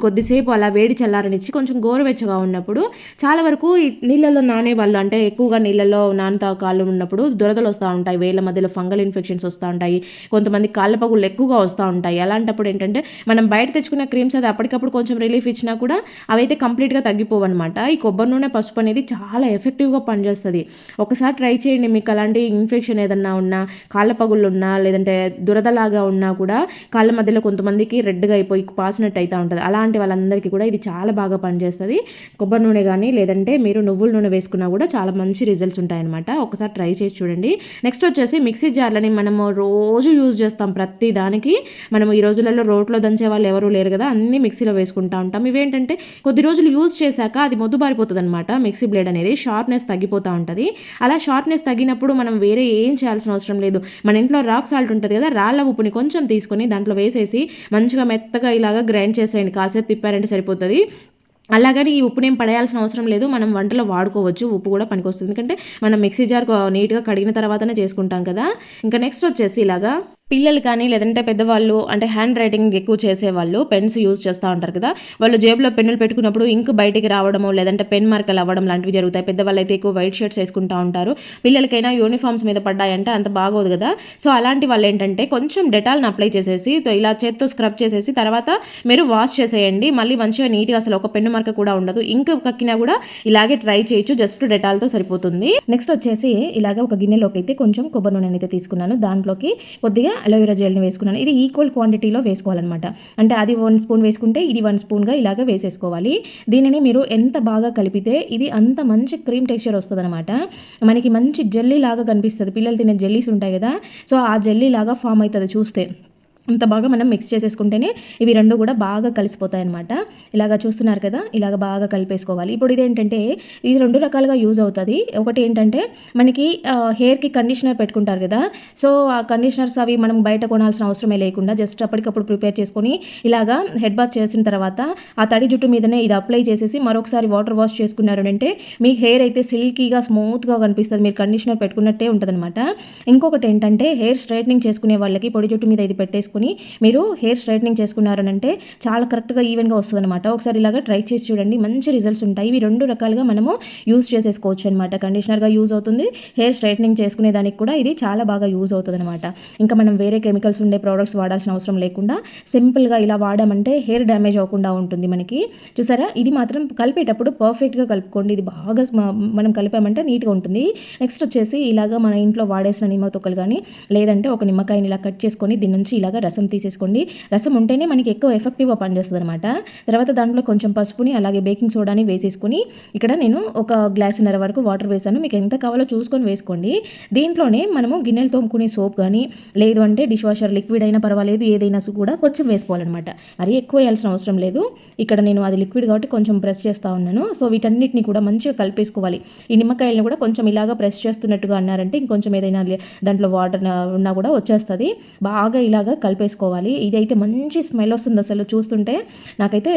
కొద్దిసేపు అలా వేడి చల్లారనిచ్చి కొంచెం గోరువెచ్చగా ఉన్నప్పుడు చాలా వరకు నీళ్ళల్లో నానే వాళ్ళు, అంటే ఎక్కువగా నీళ్ళల్లో నానుతా కాళ్ళు ఉన్నప్పుడు దురదలు వస్తూ ఉంటాయి, వేళ్ళ మధ్యలో ఫంగల్ ఇన్ఫెక్షన్స్ వస్తూ ఉంటాయి, కొంతమంది కాళ్ళ పగుళ్ళు ఎక్కువగా వస్తూ ఉంటాయి. అలాంటప్పుడు ఏంటంటే మనం బయట తెచ్చుకున్న క్రీమ్స్ అది అప్పటికప్పుడు కొంచెం రిలీఫ్ ఇచ్చినా కూడా అవైతే కంప్లీట్గా తగ్గిపోవు అనమాట. ఈ కొబ్బరి నూనె, పసుపు అనేది చాలా ఎఫెక్టివ్గా పనిచేస్తుంది. ఒకసారి ట్రై చేయండి. మీకు అలాంటి ఇన్ఫెక్షన్ ఏదన్నా ఉన్నా, కాళ్ళ పగుళ్ళు ఉన్నా, లేదంటే దురదలాగా ఉన్నా కూడా కాళ్ళ మధ్యలో కొంతమందికి రెడ్గా అయిపోయి పాసినట్టు అవుతూ ఉంటుంది. అలాంటి వాళ్ళందరికీ కూడా ఇది చాలా బాగా పనిచేస్తుంది. కొబ్బరి నూనె కానీ లేదంటే మీరు నువ్వుల నూనె వేసుకున్నా కూడా చాలా మంచి రిజల్ట్స్ ఉంటాయన్నమాట. ఒకసారి ట్రై చేసి చూడండి. నెక్స్ట్ వచ్చేసి మిక్సీ జార్లని మనము రోజు యూజ్ చేస్తాం ప్రతి దానికి. మనం ఈ రోజులలో రోట్లో దంచే వాళ్ళు ఎవరు లేరు కదా, అన్ని మిక్సీలో వేసుకుంటూ ఉంటాం. ఇవేంటంటే కొద్ది రోజులు యూజ్ చేశాక అది మొద్దుబారిపోతుంది అనమాట. మిక్సీ బ్లేడ్ అనేది షార్ప్నెస్ తగ్గిపోతూ ఉంటుంది. అలా షార్ప్నెస్ తగ్గినప్పుడు మనం వేరే ఏం చేయాల్సిన అవసరం లేదు. మన ఇంట్లో రాక్ సాల్ట్ ఉంటుంది కదా, రాళ్ళ ఉప్పుని కొంచెం తీసుకొని దాంట్లో వేసేసి మంచిగా మెత్తగా ఇలాగా గ్రైండ్ చేసేయండి. కాసేపు తిప్పారంటే సరిపోతుంది. అలాగని ఈ ఉప్పునేం పడేయాల్సిన అవసరం లేదు. మనం వంటలో వాడుకోవచ్చు. ఉప్పు కూడా పనికొస్తుంది. ఎందుకంటే మనం మిక్సీ జార్ నీట్గా కడిగిన తర్వాతనే చేసుకుంటాం కదా. ఇంకా నెక్స్ట్ వచ్చేసి ఇలాగా పిల్లలు కానీ లేదంటే పెద్దవాళ్ళు, అంటే హ్యాండ్ రైటింగ్ ఎక్కువ చేసేవాళ్ళు పెన్స్ యూజ్ చేస్తూ ఉంటారు కదా, వాళ్ళు జేబులో పెన్నులు పెట్టుకున్నప్పుడు ఇంక్ బయటికి రావడము లేదంటే పెన్ మార్కలు అవ్వడం లాంటివి జరుగుతాయి. పెద్దవాళ్ళు అయితే ఎక్కువ వైట్ షర్ట్స్ వేసుకుంటూ ఉంటారు. పిల్లలకైనా యూనిఫామ్స్ మీద పడ్డాయంటే అంత బాగోదు కదా. సో అలాంటి వాళ్ళు ఏంటంటే కొంచెం డెటాల్ని అప్లై చేసేసి ఇలా చేత్తో స్క్రబ్ చేసేసి తర్వాత మీరు వాష్ చేసేయండి. మళ్ళీ మంచిగా నీట్గా, అసలు ఒక పెన్ను మార్క కూడా ఉండదు. ఇంక్ కక్కినా కూడా ఇలాగే ట్రై చేయొచ్చు. జస్ట్ డెటాల్తో సరిపోతుంది. నెక్స్ట్ వచ్చేసి ఇలాగ ఒక గిన్నెలోకి అయితే కొంచెం కొబ్బరి నూనె అయితే తీసుకున్నాను. దాంట్లోకి కొద్దిగా అలోవెరా జెల్ని వేసుకున్నాను. ఇది ఈక్వల్ క్వాంటిటీలో వేసుకోవాలన్నమాట. అంటే అది 1 స్పూన్ వేసుకుంటే ఇది 1 స్పూన్గా ఇలాగ వేసేసుకోవాలి. దీనిని మీరు ఎంత బాగా కలిపితే ఇది అంత మంచి క్రీమ్ టెక్స్చర్ వస్తుంది అనమాట. మనకి మంచి జెల్లీ లాగా కనిపిస్తుంది. పిల్లలు తినే జెల్లీస్ ఉంటాయి కదా, సో ఆ జెల్లీ లాగా ఫామ్ అవుతుంది చూస్తే. అంత బాగా మనం మిక్స్ చేసేసుకుంటేనే ఇవి రెండు కూడా బాగా కలిసిపోతాయి అనమాట. ఇలాగ చూస్తున్నారు కదా, ఇలాగ బాగా కలిపేసుకోవాలి. ఇప్పుడు ఇదేంటంటే ఇది రెండు రకాలుగా యూజ్ అవుతుంది. ఒకటి ఏంటంటే మనకి హెయిర్కి కండిషనర్ పెట్టుకుంటారు కదా, సో ఆ కండిషనర్స్ అవి మనం బయట కొనాల్సిన అవసరమే లేకుండా జస్ట్ అప్పటికప్పుడు ప్రిపేర్ చేసుకొని ఇలాగా హెడ్ బాత్ చేసిన తర్వాత ఆ తడి జుట్టు మీదనే ఇది అప్లై చేసేసి మరొకసారి వాటర్ వాష్ చేసుకున్నారు అంటే మీ హెయిర్ అయితే సిల్కీగా స్మూత్గా కనిపిస్తుంది. మీరు కండిషనర్ పెట్టుకున్నట్టే ఉంటుంది అనమాట. ఇంకొకటి ఏంటంటే హెయిర్ స్ట్రైట్నింగ్ చేసుకునే వాళ్ళకి పొడి జుట్టు మీద ఇది పెట్టేసుకుని మీరు హెయిర్ స్ట్రైట్నింగ్ చేసుకున్నారనంటే చాలా కరెక్ట్గా ఈవెన్గా వస్తుంది అనమాట. ఒకసారి ఇలాగా ట్రై చేసి చూడండి, మంచి రిజల్ట్స్ ఉంటాయి. ఇవి రెండు రకాలుగా మనము యూజ్ చేసేసుకోవచ్చు అనమాట. కండిషనర్గా యూజ్ అవుతుంది, హెయిర్ స్ట్రైట్నింగ్ చేసుకునే దానికి కూడా ఇది చాలా బాగా యూజ్ అవుతుంది అనమాట. ఇంకా మనం వేరే కెమికల్స్ ఉండే ప్రోడక్ట్స్ వాడాల్సిన అవసరం లేకుండా సింపుల్గా ఇలా వాడామంటే హెయిర్ డ్యామేజ్ అవ్వకుండా ఉంటుంది మనకి. చూసారా, ఇది మాత్రం కలిపేటప్పుడు పర్ఫెక్ట్గా కలుపుకోండి. ఇది బాగా మనం కలిపామంటే నీట్గా ఉంటుంది. నెక్స్ట్ వచ్చేసి ఇలాగా మన ఇంట్లో వాడేసిన నిమ్మ తొక్కలు కానీ లేదంటే ఒక నిమ్మకాయని ఇలా కట్ చేసుకొని దీని నుంచి ఇలాగా రసం తీసేసుకోండి. రసం ఉంటేనే మనకి ఎక్కువ ఎఫెక్టివ్గా పనిచేస్తుంది అనమాట. తర్వాత దాంట్లో కొంచెం పసుపుని అలాగే బేకింగ్ సోడాని వేసేసుకుని ఇక్కడ నేను ఒక గ్లాసున్నర వరకు వాటర్ వేసాను. మీకు ఎంత కావాలో చూసుకొని వేసుకోండి. దీంట్లోనే మనము గిన్నెలు తోముకునే సోప్ కానీ లేదు అంటే డిష్ వాషర్ లిక్విడ్ అయినా పర్వాలేదు, ఏదైనా కూడా కొంచెం వేసుకోవాలన్నమాట. మరీ ఎక్కువ వేయాల్సిన అవసరం లేదు. ఇక్కడ నేను అది లిక్విడ్ కాబట్టి కొంచెం ప్రెస్ చేస్తూ ఉన్నాను. సో వీటన్నిటిని కూడా మంచిగా కలిపేసుకోవాలి. ఈ నిమ్మకాయలను కూడా కొంచెం ఇలాగా ప్రెస్ చేస్తున్నట్టుగా అన్నారంటే ఇంకొంచెం ఏదైనా దాంట్లో వాటర్ ఉన్నా కూడా వచ్చేస్తుంది. బాగా ఇలాగా కలిపేసుకోవాలి. ఇదైతే మంచి స్మెల్ వస్తుంది అసలు చూస్తుంటే. నాకైతే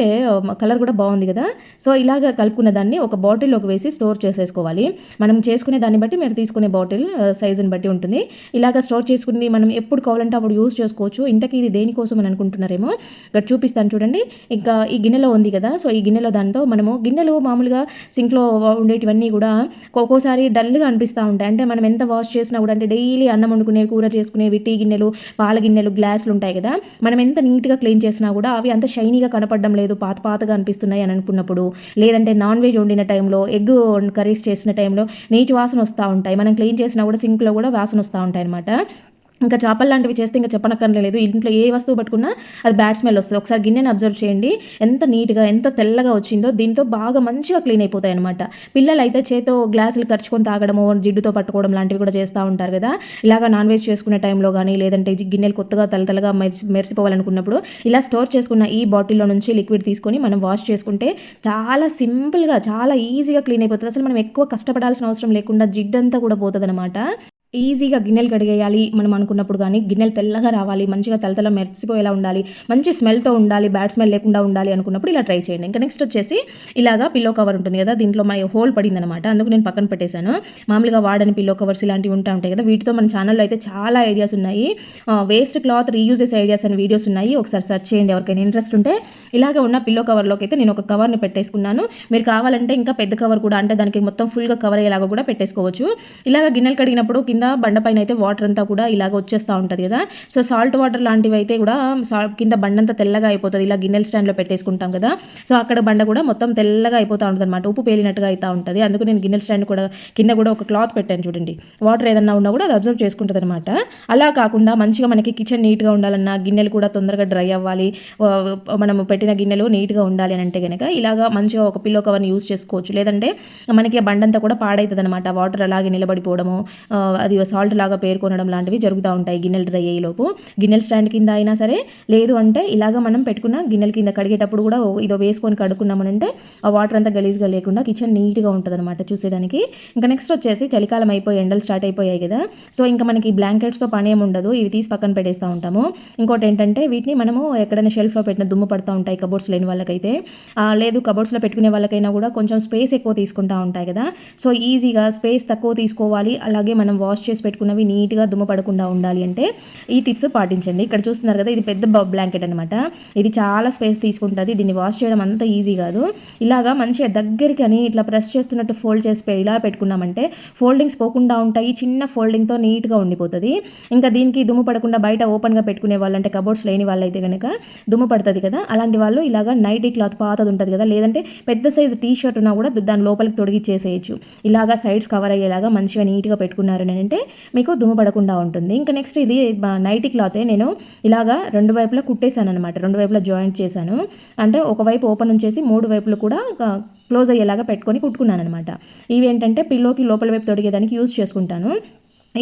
కలర్ కూడా బాగుంది కదా. సో ఇలాగ కలుపుకున్న దాన్ని ఒక బాటిల్లోకి వేసి స్టోర్ చేసేసుకోవాలి. మనం చేసుకునే దాన్ని బట్టి మీరు తీసుకునే బాటిల్ సైజుని బట్టి ఉంటుంది. ఇలాగ స్టోర్ చేసుకుని మనం ఎప్పుడు కావాలంటే అప్పుడు యూజ్ చేసుకోవచ్చు. ఇంతకీ ఇది దేనికోసం అని అనుకుంటున్నారేమో, ఇక్కడ చూపిస్తాను చూడండి. ఇంకా ఈ గిన్నెలో ఉంది కదా, సో ఈ గిన్నెలో దాంతో మనము గిన్నెలు మామూలుగా సింక్లో ఉండేటివన్నీ కూడా ఒక్కోసారి డల్గా అనిపిస్తూ ఉంటాయి. అంటే మనం ఎంత వాష్ చేసినా కూడా, అంటే డైలీ అన్నం వండుకునేవి, కూర చేసుకునేవి, టీ గిన్నెలు, పాల గిన్నెలు, గ్లాసులు ఉంటాయి కదా, మనం ఎంత నీట్గా క్లీన్ చేసినా కూడా అవి అంత షైనీగా కనపడడం లేదు, పాత పాతగా అనిపిస్తున్నాయి అని అనుకున్నప్పుడు, లేదంటే నాన్ వెజ్ వండిన టైంలో, ఎగ్ కర్రీస్ చేసిన టైంలో నీచు వాసన వస్తూ ఉంటాయి. మనం క్లీన్ చేసినా కూడా సింక్లో కూడా వాసన వస్తూ ఉంటాయి అనమాట. ఇంకా చేపలు లాంటివి చేస్తే ఇంకా చెప్పనక్కర్లేదు. ఇంట్లో ఏ వస్తువు పట్టుకున్నా అది బ్యాడ్ స్మెల్ వస్తుంది. ఒకసారి గిన్నెని అబ్జర్వ్ చేయండి, ఎంత నీట్గా ఎంత తెల్లగా వచ్చిందో. దీంతో బాగా మంచిగా క్లీన్ అయిపోతాయి అనమాట. పిల్లలు అయితే చేతో గ్లాసులు ఖర్చుకొని తాగడము, జిడ్డుతో పట్టుకోవడం లాంటివి కూడా చేస్తూ ఉంటారు కదా. ఇలాగ నాన్ వెజ్ చేసుకునే టైంలో కానీ లేదంటే గిన్నెలు కొత్తగా తెల్లగా మెరిసిపోవాలనుకున్నప్పుడు ఇలా స్టోర్ చేసుకున్న ఈ బాటిల్లో నుంచి లిక్విడ్ తీసుకొని మనం వాష్ చేసుకుంటే చాలా సింపుల్గా చాలా ఈజీగా క్లీన్ అయిపోతుంది. అసలు మనం ఎక్కువ కష్టపడాల్సిన అవసరం లేకుండా జిడ్డంతా కూడా పోతుంది అనమాట. ఈజీగా గిన్నెలు కడిగేయాలి మనం అనుకున్నప్పుడు కానీ, గిన్నెలు తెల్లగా రావాలి, మంచిగా తలతల మెరిసిపోయేలా ఉండాలి, మంచి స్మెల్తో ఉండాలి, బ్యాడ్ స్మెల్ లేకుండా ఉండాలి అనుకున్నప్పుడు ఇలా ట్రై చేయండి. ఇంకా నెక్స్ట్ వచ్చేసి ఇలాగా పిల్లో కవర్ ఉంటుంది కదా, దీంట్లో మై హోల్ పడింది అనమాట, అందుకు నేను పక్కన పెట్టేశాను. మామూలుగా వాడని పిల్లో కవర్స్ ఇలాంటివి ఉంటాయి కదా, వీటితో మన ఛానల్లో అయితే చాలా ఐడియాస్ ఉన్నాయి. వేస్ట్ క్లాత్ రీయూజెస్ ఐడియాస్ అని వీడియోస్ ఉన్నాయి, ఒకసారి సెర్చ్ చేయండి ఎవరికైనా ఇంట్రెస్ట్ ఉంటే. ఇలాగ ఉన్న పిల్లో కవర్లోకి అయితే నేను ఒక కవర్ని పెట్టేసుకున్నాను. మీరు కావాలంటే ఇంకా పెద్ద కవర్ కూడా, అంటే దానికి మొత్తం ఫుల్గా కవర్ అయ్యేలాగా కూడా పెట్టేసుకోవచ్చు. ఇలాగ గిన్నెలు కడిగినప్పుడు కింద బండపైన అయితే వాటర్ అంతా కూడా ఇలాగ వచ్చేస్తూ ఉంటుంది కదా, సో సాల్ట్ వాటర్ లాంటివి అయితే కూడా కింద బండంతా తెల్లగా అయిపోతుంది. ఇలా గిన్నెల స్టాండ్లో పెట్టేసుకుంటాం కదా, సో అక్కడ బండ కూడా మొత్తం తెల్లగా అయిపోతూ ఉంటుంది అనమాట, ఉప్పు పేలినట్టుగా అవుతూ ఉంటుంది. అందుకు నేను గిన్నెల స్టాండ్ కూడా కింద కూడా ఒక క్లాత్ పెట్టాను చూడండి, వాటర్ ఏదన్నా ఉన్నా కూడా అది అబ్జర్వ్ చేసుకుంటుంది అనమాట. అలా కాకుండా మంచిగా మనకి కిచెన్ నీట్గా ఉండాలన్నా, గిన్నెలు కూడా తొందరగా డ్రై అవ్వాలి, మనము పెట్టిన గిన్నెలు నీట్గా ఉండాలి అని అంటే కనుక ఇలాగా మంచిగా ఒక పిల్లో కవర్ని యూజ్ చేసుకోవచ్చు. లేదంటే మనకి ఆ బండంతా కూడా పాడవుతుంది అనమాట, వాటర్ అలాగే నిలబడిపోవడము, అది సాల్ట్ లాగా పేర్కొనడం లాంటివి జరుగుతూ ఉంటాయి గిన్నెలు డ్రై అయ్యేలోపు. గిన్నెల స్టాండ్ కింద అయినా సరే, లేదు అంటే ఇలాగ మనం పెట్టుకున్న గిన్నెల కింద కడిగేటప్పుడు కూడా ఇదో వేసుకొని కడుక్కున్నామనంటే ఆ వాటర్ అంతా గలీజ్గా లేకుండా కిచెన్ నీట్గా ఉంటుంది అనమాట చూసేదానికి. ఇంకా నెక్స్ట్ వచ్చేసి చలికాలం అయిపోయి ఎండలు స్టార్ట్ అయిపోయాయి కదా, సో ఇంకా మనకి బ్లాంకెట్స్తో పని ఏమి ఉండదు, ఇవి తీసి పక్కన పెట్టేస్తూ ఉంటాము. ఇంకోటి ఏంటంటే వీటిని మనము ఎక్కడైనా షెల్ఫ్లో పెట్టిన దుమ్ము పడుతూ ఉంటాయి కబోర్డ్స్ లేని వాళ్ళకైతే, లేదు కబోర్డ్స్లో పెట్టుకునే వాళ్ళకైనా కూడా కొంచెం స్పేస్ ఎక్కువ తీసుకుంటూ ఉంటాయి కదా, సో ఈజీగా స్పేస్ తక్కువ తీసుకోవాలి, అలాగే మనం వాష్ చేసి పెట్టుకున్నవి నీట్గా దుమ్ము పడకుండా ఉండాలి అంటే ఈ టిప్స్ పాటించండి. ఇక్కడ చూస్తున్నారు కదా, ఇది పెద్ద బ్లాంకెట్ అనమాట, ఇది చాలా స్పేస్ తీసుకుంటుంది, దీన్ని వాష్ చేయడం అంత ఈజీ కాదు. ఇలాగా మంచిగా దగ్గరికి అని ఇట్లా ప్రెస్ చేస్తున్నట్టు ఫోల్డ్ చేసి ఇలా పెట్టుకున్నామంటే ఫోల్డింగ్స్ పోకుండా ఉంటాయి, చిన్న ఫోల్డింగ్తో నీట్గా ఉండిపోతుంది. ఇంకా దీనికి దుమ్ము పడకుండా బయట ఓపెన్గా పెట్టుకునే వాళ్ళు, అంటే కబోర్డ్స్ లేని వాళ్ళు అయితే కనుక దుమ్ము పడుతుంది కదా, అలాంటి వాళ్ళు ఇలాగా నైటీ క్లాత్ పాతది ఉంటుంది కదా, లేదంటే పెద్ద సైజు టీ షర్ట్ ఉన్నా కూడా దాని లోపలికి తొడిగిచ్చేసేయచ్చు. ఇలాగా సైడ్స్ కవర్ అయ్యేలాగా మంచిగా నీట్గా పెట్టుకున్నారని అంటే మీకు దుమ్ము పడకుండా ఉంటుంది. ఇంకా నెక్స్ట్ ఇది నైటీ క్లాతే నేను ఇలాగా రెండు వైపులా కుట్టేశాను అనమాట, రెండు వైపులా జాయింట్ చేశాను, అంటే ఒకవైపు ఓపెన్ ఉంచేసి మూడు వైపులు కూడా క్లోజ్ అయ్యేలాగా పెట్టుకొని కుట్టుకున్నాను అనమాట. ఇవి ఏంటంటే పిల్లోకి లోపల వైపు తొడిగేదానికి యూజ్ చేసుకుంటాను.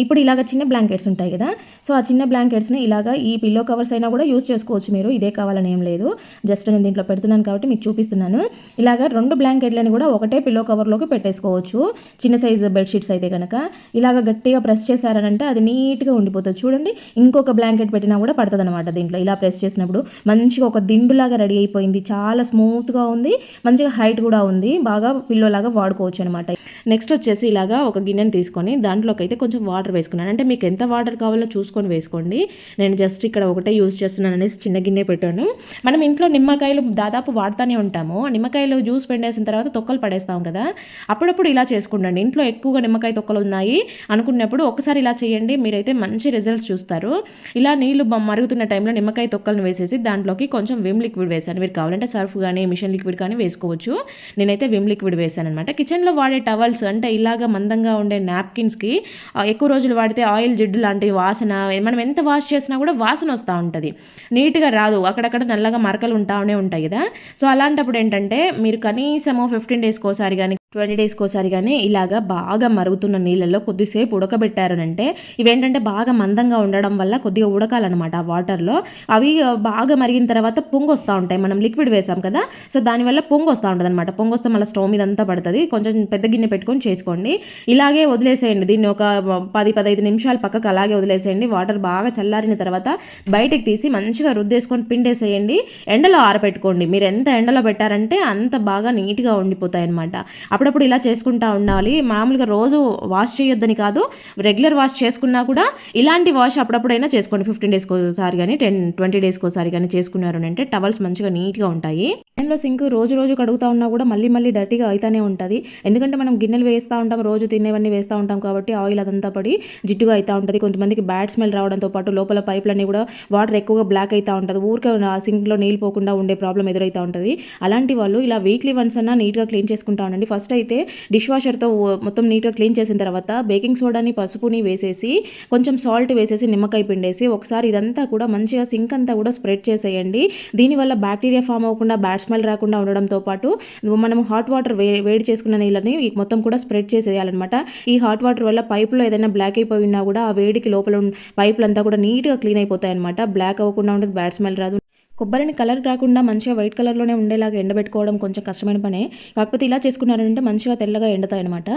ఇప్పుడు ఇలాగ చిన్న బ్లాంకెట్స్ ఉంటాయి కదా, సో ఆ చిన్న బ్లాంకెట్స్ని ఇలాగ ఈ పిల్లో కవర్స్ అయినా కూడా యూస్ చేసుకోవచ్చు మీరు, ఇదే కావాలని ఏం లేదు, జస్ట్ నేను దీంట్లో పెడుతున్నాను కాబట్టి మీకు చూపిస్తున్నాను. ఇలాగ 2 బ్లాంకెట్లని కూడా ఒకటే పిల్లో కవర్లోకి పెట్టేసుకోవచ్చు. చిన్న సైజు బెడ్షీట్స్ అయితే కనుక ఇలాగ గట్టిగా ప్రెస్ చేశారనంటే అది నీట్గా ఉండిపోతుంది. చూడండి, ఇంకొక బ్లాంకెట్ పెట్టినా కూడా పడుతుంది అనమాట దీంట్లో. ఇలా ప్రెస్ చేసినప్పుడు మంచిగా ఒక దిండులాగా రెడీ అయిపోయింది, చాలా స్మూత్గా ఉంది, మంచిగా హైట్ కూడా ఉంది, బాగా పిల్లోలాగా వాడుకోవచ్చు అనమాట. నెక్స్ట్ వచ్చేసి ఇలాగా ఒక గిన్నెని తీసుకొని దాంట్లోకి అయితే కొంచెం వాటర్ వేసుకున్నాను. అంటే మీకు ఎంత వాటర్ కావాలో చూసుకొని వేసుకోండి. నేను జస్ట్ ఇక్కడ ఒకటే యూజ్ చేస్తున్నాను అనేసి చిన్న గిన్నె పెట్టాను. మనం ఇంట్లో నిమ్మకాయలు దాదాపు వాడుతూనే ఉంటాము. నిమ్మకాయలు జ్యూస్ పిండేసిన తర్వాత తొక్కలు పడేస్తాం కదా, అప్పుడప్పుడు ఇలా చేసుకుండండి. ఇంట్లో ఎక్కువగా నిమ్మకాయ తొక్కలు ఉన్నాయి అనుకున్నప్పుడు ఒకసారి ఇలా చేయండి, మీరైతే మంచి రిజల్ట్స్ చూస్తారు. ఇలా నీళ్లు మరుగుతున్న టైంలో నిమ్మకాయ తొక్కలను వేసేసి దాంట్లోకి కొంచెం విమ్ లిక్విడ్ వేసాను. మీరు కావాలంటే సర్ఫ్ కానీ మిషన్ లిక్విడ్ కానీ వేసుకోవచ్చు. నేనైతే విమ్ లిక్విడ్ వేసాను అనమాట. కిచెన్లో వాడే టవల్స్ అంటే ఇలాగ మందంగా ఉండే నాప్కిన్స్కి ఎక్కువ రోజులు వాడితే ఆయిల్ జిడ్డు లాంటి వాసన, మనం ఎంత వాష్ చేసినా కూడా వాసన వస్తూ ఉంటుంది, నీట్గా రాదు, అక్కడక్కడ నల్లగా మరకలు ఉంటానే ఉంటాయి కదా. సో అలాంటప్పుడు ఏంటంటే మీరు కనీసము 15 డేస్కి ఒకసారి కానీ 20 డేస్కి ఒకసారి కానీ ఇలాగా బాగా మరుగుతున్న నీళ్ళల్లో కొద్దిసేపు ఉడకబెట్టారనంటే ఇవేంటంటే బాగా మందంగా ఉండడం వల్ల కొద్దిగా ఉడకాలన్నమాట ఆ వాటర్లో. అవి బాగా మరిగిన తర్వాత పొంగు వస్తూ ఉంటాయి, మనం లిక్విడ్ వేసాం కదా, సో దానివల్ల పొంగు వస్తూ ఉంటుంది అనమాట. పొంగు వస్తే మళ్ళీ స్టవ్ మీద అంతా పడుతుంది. కొంచెం పెద్ద గిన్నె పెట్టుకొని చేసుకోండి. ఇలాగే వదిలేసేయండి దీన్ని, ఒక 10-15 నిమిషాలు పక్కకు అలాగే వదిలేసేయండి. వాటర్ బాగా చల్లారిన తర్వాత బయటకు తీసి మంచిగా రుద్దేసుకొని పిండేసేయండి. ఎండలో ఆరబెట్టుకోండి. మీరు ఎంత ఎండలో పెట్టారంటే అంత బాగా నీట్గా ఉండిపోతాయి అనమాట. అప్పుడప్పుడు ఇలా చేసుకుంటూ ఉండాలి. మామూలుగా రోజు వాష్ చేయొద్దని కాదు, రెగ్యులర్ వాష్ చేసుకున్నా కూడా ఇలాంటి వాష్ అప్పుడప్పుడైనా చేసుకోండి. 15 డేస్కి ఒకసారి కానీ 20 డేస్కి ఒకసారి కానీ చేసుకున్నారు అంటే టవల్స్ మంచిగా నీట్గా ఉంటాయి. కిచెన్లో సింక్ రోజు కడుగుతూ ఉన్నా కూడా మళ్ళీ డర్టీగా అవుతానే ఉంటుంది. ఎందుకంటే మనం గిన్నెలు వేస్తూ ఉంటాం, రోజు తినేవన్నీ వేస్తూ ఉంటాం కాబట్టి ఆయిల్ అదంతా పడి జిడ్డుగా అవుతూ ఉంటుంది. కొంతమందికి బ్యాడ్ స్మెల్ రావడంతో పాటు లోపల పైపులన్నీ కూడా వాటర్ ఎక్కువగా బ్లాక్ అవుతూ ఉంటుంది. ఊరికే సింక్లో నీళ్ళు పోకుండా ఉండే ప్రాబ్లం ఎదురవుతూ ఉంటుంది. అలాంటి వాళ్ళు ఇలా వీక్లీ వన్స్ అన్నా నీట్గా క్లీన్ చేసుకుంటా ఉండండి. ఫస్ట్ అయితే డిష్ వాషర్తో మొత్తం నీట్గా క్లీన్ చేసిన తర్వాత బేకింగ్ సోడాని పసుపుని వేసేసి కొంచెం సాల్ట్ వేసేసి నిమ్మకాయ పిండేసి ఒకసారి ఇదంతా కూడా మంచిగా సింక్ అంతా కూడా స్ప్రెడ్ చేసేయండి. దీనివల్ల బ్యాక్టీరియా ఫామ్ అవ్వకుండా బ్యాడ్ స్మెల్ రాకుండా ఉండడంతో పాటు మనం హాట్ వాటర్ వేడి చేసుకున్న నీళ్ళని మొత్తం కూడా స్ప్రెడ్ చేసేయాలన్నమాట. ఈ హాట్ వాటర్ వల్ల పైపులో ఏదైనా బ్లాక్ అయిపోయి ఉన్నా కూడా ఆ వేడికి లోపల పైపులంతా కూడా నీట్గా క్లీన్ అయిపోతాయి అనమాట. బ్లాక్ అవ్వకుండా ఉంటుంది, బ్యాడ్ స్మెల్ రాదు. కొబ్బరిని కలర్ రాకుండా మంచిగా వైట్ కలర్లోనే ఉండేలాగా ఎండబెట్టుకోవడం కొంచెం కష్టమైన పనే, కాకపోతే ఇలా చేసుకున్నారంటే మంచిగా తెల్లగా ఎండుతాయి అనమాట.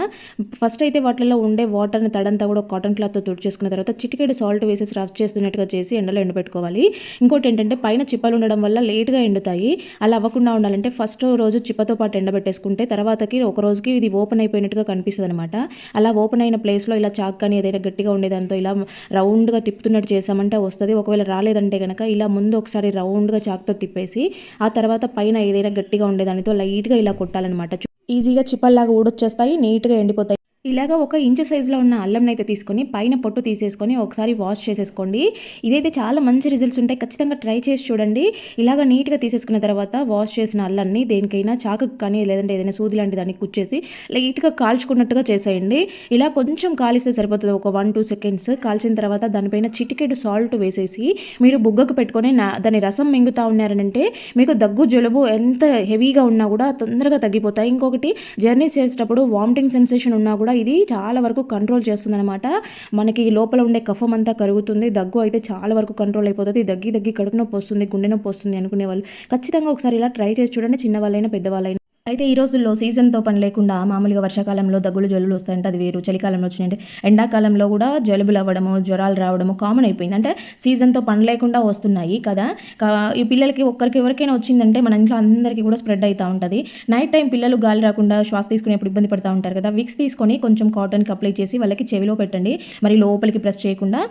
ఫస్ట్ అయితే వాటిలో ఉండే వాటర్ని తడంతా కూడా కాటన్ క్లాత్తో తుడిచేసుకున్న తర్వాత చిటికెడు సాల్ట్ వేసేసి రఫ్ చేస్తున్నట్టుగా చేసి ఎండలో ఎండబెట్టుకోవాలి. ఇంకోటి ఏంటంటే పైన చిప్పలు ఉండడం వల్ల లేట్గా ఎండుతాయి. అలా అవ్వకుండా ఉండాలంటే ఫస్ట్ రోజు చిప్పతో పాటు ఎండబెట్టేసుకుంటే తర్వాతకి ఒక రోజుకి ఇది ఓపెన్ అయిపోయినట్టుగా కనిపిస్తుంది అనమాట. అలా ఓపెన్ అయిన ప్లేస్లో ఇలా చాక్ కానీ ఏదైనా గట్టిగా ఉండేదాంతో ఇలా రౌండ్గా తిప్పుతున్నట్టు చేసామంటే వస్తుంది. ఒకవేళ రాలేదంటే కనుక ఇలా ముందు ఒకసారి రౌండ్గా చాక్తో తిప్పేసి ఆ తర్వాత పైన ఏదైనా గట్టిగా ఉండేదానితో లైట్గా ఇలా కొట్టాలన్నమాట. ఈజీగా చిప్పల్లాగా ఊడొచ్చేస్తాయి, నీట్గా ఎండిపోతాయి. ఇలాగ 1 ఇంచు సైజులో ఉన్న అల్లంని అయితే తీసుకొని పైన పొట్టు తీసేసుకొని ఒకసారి వాష్ చేసేసుకోండి. ఇదైతే చాలా మంచి రిజల్ట్స్ ఉంటాయి, ఖచ్చితంగా ట్రై చేసి చూడండి. ఇలాగ నీట్గా తీసేసుకున్న తర్వాత వాష్ చేసిన అల్లాన్ని దేనికైనా చాకు కానీ లేదంటే ఏదైనా సూది లాంటి దానికి కుచ్చేసి లైట్గా కాల్చుకున్నట్టుగా చేసేయండి. ఇలా కొంచెం కాలిస్తే సరిపోతుంది, ఒక 1-2 సెకండ్స్ కాల్చిన తర్వాత దానిపైన చిటికెడు సాల్ట్ వేసేసి మీరు బుగ్గకు పెట్టుకొని దాని రసం మింగుతూ ఉన్నారనంటే మీకు దగ్గు జలుబు ఎంత హెవీగా ఉన్నా కూడా తొందరగా తగ్గిపోతాయి. ఇంకొకటి జర్నీస్ చేసేటప్పుడు వామిటింగ్ సెన్సేషన్ ఉన్నా కూడా ఇది చాలా వరకు కంట్రోల్ చేస్తుందన్నమాట. మనకి లోపల ఉండే కఫం అంతా కరుగుతుంది, దగ్గు అయితే చాలా వరకు కంట్రోల్ అయిపోతుంది. దగ్గి కడుపు నొప్పి వస్తుంది, గుండె నొప్పి వస్తుంది అనుకునే వాళ్ళు ఖచ్చితంగా ఒకసారి ఇలా ట్రై చేసి చూడండి, చిన్నవాళ్ళైనా పెద్దవాళ్ళైనా. అయితే ఈ రోజుల్లో సీజన్తో పని లేకుండా మామూలుగా వర్షాకాలంలో దగ్గులు జలుబులు వస్తాయంటే అది వేరు, చలికాలంలో వచ్చినాయంటే ఎండాకాలంలో కూడా జలుబులు అవ్వడము జ్వరాలు రావడము కామన్ అయిపోయింది. అంటే సీజన్తో పని లేకుండా వస్తున్నాయి కదా. ఈ పిల్లలకి ఒక్కరికి ఎవరికైనా వచ్చిందంటే మన ఇంట్లో అందరికీ కూడా స్ప్రెడ్ అవుతూ ఉంటుంది. నైట్ టైం పిల్లలు గాలి రాకుండా శ్వాస తీసుకునేప్పుడు ఇబ్బంది పడుతూ ఉంటారు కదా. విక్స్ తీసుకొని కొంచెం కాటన్కి అప్లై చేసి వాళ్ళకి చెవిలో పెట్టండి, మరి లోపలికి ప్రెస్ చేయకుండా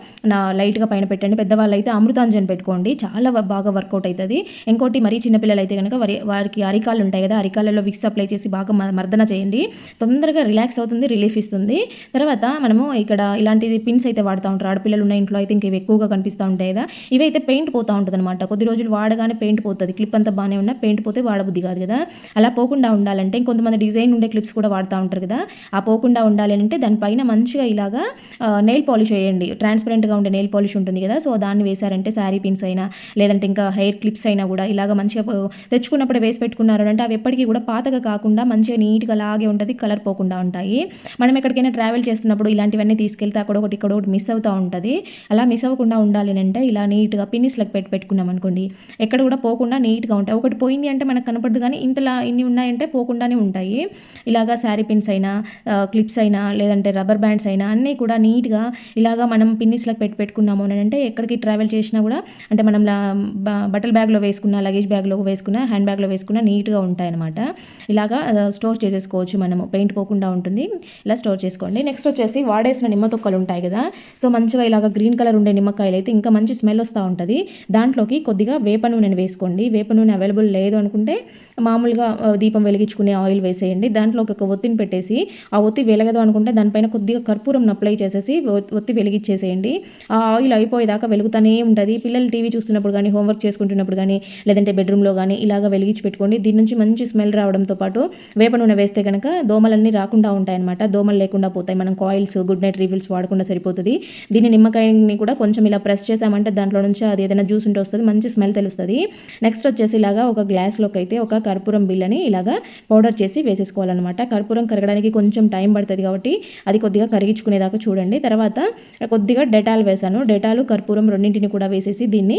లైట్గా పైన పెట్టండి. పెద్దవాళ్ళు అయితే అమృతాంజన్ పెట్టుకోండి, చాలా బాగా వర్కౌట్ అవుతుంది. ఇంకోటి మరీ చిన్నపిల్లలు అయితే కనుక వారికి అరికాళ్ళు ఉంటాయి కదా, అరికాళ్ళలో విక్స్ అప్లై చేసి బాగా మర్దన చేయండి, తొందరగా రిలాక్స్ అవుతుంది, రిలీఫ్ ఇస్తుంది. తర్వాత మనము ఇక్కడ ఇలాంటి పిన్స్ అయితే వాడుతూ ఉంటారు. ఆడపిల్లలు ఉన్న ఇంట్లో అయితే ఇంక ఎక్కువగా కనిపిస్తూ ఉంటాయి కదా. ఇవైతే పెయింట్ పోతూ ఉంటుంది అనమాట. కొద్ది రోజులు వాడగానే పెయింట్ పోతుంది, క్లిప్ అంతా బాగానే ఉన్నా పెయింట్ పోతే వాడబుద్ధి కాదు కదా. అలా పోకుండా ఉండాలంటే ఇంకొంతమంది డిజైన్ ఉండే క్లిప్స్ కూడా వాడుతూ ఉంటారు కదా. ఆ పోకుండా ఉండాలి అంటే దానిపైన మంచిగా ఇలాగా నెయిల్ పాలిష్ వేయండి. ట్రాన్స్పరెంట్గా ఉండే నెయిల్ పాలిష్ ఉంటుంది కదా, సో దాన్ని వేశారంటే శారీ పిన్స్ అయినా లేదంటే ఇంకా హెయిర్ క్లిప్స్ అయినా కూడా ఇలాగ మంచిగా తెచ్చుకున్నప్పుడు వేసి పెట్టుకున్నారు అంటే అవి ఎప్పటికీ కూడా పాతగా కాకుండా మంచిగా నీట్గా అలాగే ఉంటుంది, కలర్ పోకుండా ఉంటాయి. మనం ఎక్కడికైనా ట్రావెల్ చేస్తున్నప్పుడు ఇలాంటివన్నీ తీసుకెళ్తే అక్కడ ఒకటి ఇక్కడ ఒకటి మిస్ అవుతూ ఉంటుంది. అలా మిస్ అవ్వకుండా ఉండాలి అంటే ఇలా నీట్గా పిన్నిస్లకు పెట్టుకున్నాం అనుకోండి, ఎక్కడ కూడా పోకుండా నీట్గా ఉంటాయి. ఒకటి పోయింది అంటే మనకు కనపడదు, కానీ ఇంతలా ఇన్ని ఉన్నాయంటే పోకుండానే ఉంటాయి. ఇలాగా శారీ పిన్స్ అయినా క్లిప్స్ అయినా లేదంటే రబ్బర్ బ్యాండ్స్ అయినా అన్నీ కూడా నీట్గా ఇలాగా మనం పిన్నిస్లకు పెట్టుకున్నాము అని అంటే ఎక్కడికి ట్రావెల్ చేసినా కూడా అంటే మనం బట్టల బ్యాగ్లో వేసుకున్న, లగేజ్ బ్యాగ్లో వేసుకున్న, హ్యాండ్ బ్యాగ్లో వేసుకున్న నీట్గా ఉంటాయి అనమాట. ఇలాగా స్టోర్ చేసేసుకోవచ్చు, మనము పెయింట్ పోకుండా ఉంటుంది. ఇలా స్టోర్ చేసుకోండి. నెక్స్ట్ వచ్చేసి వాడేసిన నిమ్మ తొక్కలు ఉంటాయి కదా, సో మంచిగా ఇలాగ గ్రీన్ కలర్ ఉండే నిమ్మకాయలు అయితే ఇంకా మంచి స్మెల్ వస్తూ ఉంటుంది. దాంట్లోకి కొద్దిగా వేప నూనెను వేసుకోండి. వేప నూనె అవైలబుల్ లేదు అనుకుంటే మామూలుగా దీపం వెలిగించుకునే ఆయిల్ వేసేయండి. దాంట్లోకి ఒక ఒత్తిని పెట్టేసి ఆ ఒత్తి వెలగదు అనుకుంటే దానిపైన కొద్దిగా కర్పూరం అప్లై చేసేసి ఒత్తి వెలిగించేసేయండి. ఆ ఆయిల్ అయిపోయేదాకా వెలుగుతూనే ఉంటుంది. పిల్లలు టీవీ చూస్తున్నప్పుడు కానీ, హోంవర్క్ చేసుకుంటున్నప్పుడు కానీ, లేదంటే బెడ్రూమ్లో కానీ ఇలాగ వెలిగించి పెట్టుకోండి. దీని నుంచి మంచి స్మెల్ రావడంతో పాటు వేప నూనె వేస్తే కనుక దోమలన్నీ రాకుండా ఉంటాయన్నమాట. దోమలు లేకుండా పోతాయి. మనం కాయిల్స్, గుడ్ నైట్ రీఫిల్స్ వాడకుండా సరిపోతుంది. దీన్ని నిమ్మకాయని కూడా కొంచెం ఇలా ప్రెస్ చేసామంటే దాంట్లో నుంచి అది ఏదైనా జ్యూస్ ఉంటే వస్తుంది, మంచి స్మెల్ తెలుస్తుంది. నెక్స్ట్ వచ్చేసి ఇలాగా ఒక గ్లాస్లోకి అయితే ఒక కర్పూరం బిళ్ళని ఇలాగా పౌడర్ చేసి వేసేసుకోవాలన్నమాట. కర్పూరం కరగడానికి కొంచెం టైం పడుతుంది కాబట్టి అది కొద్దిగా కరిగించుకునేదాకా చూడండి. తర్వాత కొద్దిగా డెటాల్ వేసాను. డెటాలు, కర్పూరం రెండింటిని కూడా వేసేసి దీన్ని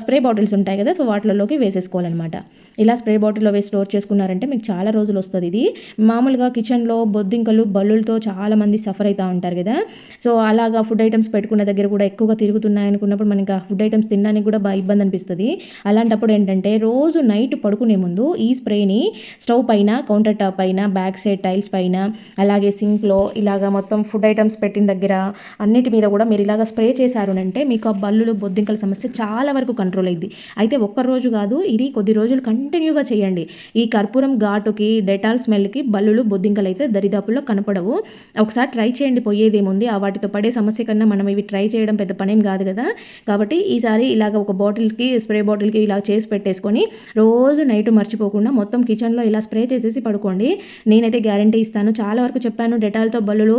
స్ప్రే బాటిల్స్ ఉంటాయి కదా, సో వాటిలోకి వేసేసుకోవాలన్నమాట. ఇలా స్ప్రే బాటిల్లో వేసి స్టోర్ చేసుకున్నారంటే మీకు చాలా రోజులు వస్తుంది. ఇది మామూలుగా కిచెన్లో బొద్దింకలు, బల్లులతో చాలామంది సఫర్ అవుతూ ఉంటారు కదా, సో అలాగా ఫుడ్ ఐటమ్స్ పెట్టుకున్న దగ్గర కూడా ఎక్కువగా తిరుగుతున్నాయి అనుకున్నప్పుడు మనకి ఆ ఫుడ్ ఐటమ్స్ తినడానికి కూడా ఇబ్బంది అనిపిస్తుంది. అలాంటప్పుడు ఏంటంటే రోజు నైట్ పడుకునే ముందు ఈ స్ప్రేని స్టవ్ పైన, కౌంటర్ టాప్ పైన, బ్యాక్ సైడ్ టైల్స్ పైన, అలాగే సింక్లో ఇలాగా మొత్తం ఫుడ్ ఐటమ్స్ పెట్టిన దగ్గర అన్నిటి మీద కూడా మీరు ఇలాగ స్ప్రే చేశారు అంటే మీకు ఆ బల్లులు, బొద్దింకల సమస్య చాలా వరకు కంట్రోల్ అయింది. అయితే ఒక్కరోజు కాదు, ఇది కొద్ది రోజులు కంటిన్యూగా చేయండి. ఈ కర్పూరం ఘాటుకి, డెటాల్ స్మెల్కి బల్లులు, బొద్దింకలు అయితే దరిదాపుల్లో కనపడవు. ఒకసారి ట్రై చేయండి, పోయేదేముంది. ఆ వాటితో పడే సమస్య కన్నా మనం ఇవి ట్రై చేయడం పెద్ద పనేం కాదు కదా. కాబట్టి ఈసారి ఇలాగ ఒక బాటిల్కి, స్ప్రే బాటిల్కి ఇలా చేసి పెట్టేసుకొని రోజు నైట్ మర్చిపోకుండా మొత్తం కిచెన్లో ఇలా స్ప్రే చేసేసి పడుకోండి. నేనైతే గ్యారంటీ ఇస్తాను. చాలా వరకు చెప్పాను డెటాల్తో బల్లులు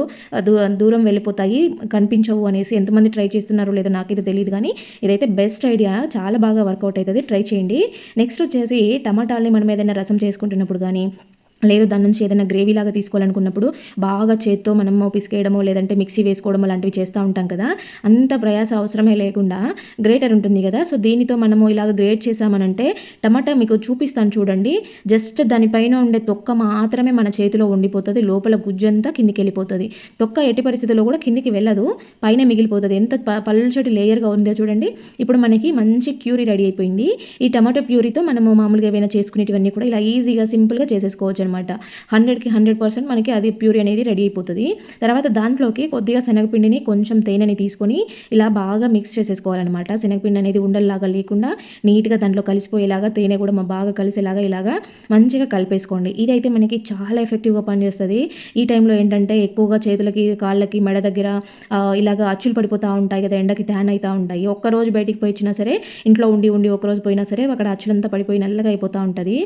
దూరం వెళ్ళిపోతాయి, కనిపించవు అనేసి. ఎంతమంది ట్రై చేస్తున్నారో లేదో నాకైతే తెలియదు, కానీ ఇదైతే బెస్ట్ ఐడియా, చాలా బాగా వర్కౌట్ అవుతుంది. ట్రై చేయండి. నెక్స్ట్ వచ్చేసి టమాటాలని మనం ఏదైనా రసం చేసుకుంటున్నప్పుడు కానీ, లేదు దాని నుంచి ఏదైనా గ్రేవీ లాగా తీసుకోవాలనుకున్నప్పుడు బాగా చేత్తో మనము పిసికేయడమో లేదంటే మిక్సీ వేసుకోవడమో లాంటివి చేస్తూ ఉంటాం కదా, అంత ప్రయాస అవసరమే లేకుండా గ్రేటర్ ఉంటుంది కదా, సో దీనితో మనము ఇలాగ గ్రేట్ చేసామనంటే టమాటా మీకు చూపిస్తాను చూడండి, జస్ట్ దానిపైన ఉండే తొక్క మాత్రమే మన చేతిలో ఉండిపోతుంది, లోపల గుజ్జంతా కిందికి వెళ్ళిపోతుంది. తొక్క ఎట్టి పరిస్థితుల్లో కూడా కిందికి వెళ్ళదు, పైన మిగిలిపోతుంది. ఎంత పల్చటి లేయర్గా ఉందో చూడండి. ఇప్పుడు మనకి మంచి ప్యూరీ రెడీ అయిపోయింది. ఈ టమాటో ప్యూరీతో మనము మామూలుగా ఏమైనా చేసుకునేటివన్నీ కూడా ఇలా ఈజీగా సింపుల్గా చేసేసుకోవచ్చు అనమాట. 100కి 100% మనకి అది ప్యూరీ అనేది రెడీ అయిపోతుంది. తర్వాత దాంట్లోకి కొద్దిగా శనగపిండిని, కొంచెం తేనెని తీసుకొని ఇలా బాగా మిక్స్ చేసేసుకోవాలన్నమాట. శనగపిండి అనేది ఉండల్లాగా లేకుండా నీట్గా దాంట్లో కలిసిపోయేలాగా, తేనె కూడా బాగా కలిసేలాగా ఇలాగా మంచిగా కలిపేసుకోండి. ఇదైతే మనకి చాలా ఎఫెక్టివ్గా పనిచేస్తుంది. ఈ టైంలో ఏంటంటే ఎక్కువగా చేతులకి, కాళ్ళకి, మెడ దగ్గర ఇలాగ అచ్చులు పడిపోతూ ఉంటాయి కదా, ఎండకి ట్యాన్ అవుతూ ఉంటాయి. ఒక్కరోజు బయటికి పోయినా సరే, ఇంట్లో ఉండి ఒక్కరోజు పోయినా సరే అక్కడ అచ్చులంతా పడిపోయి నల్లగా అయిపోతూ ఉంటుంది.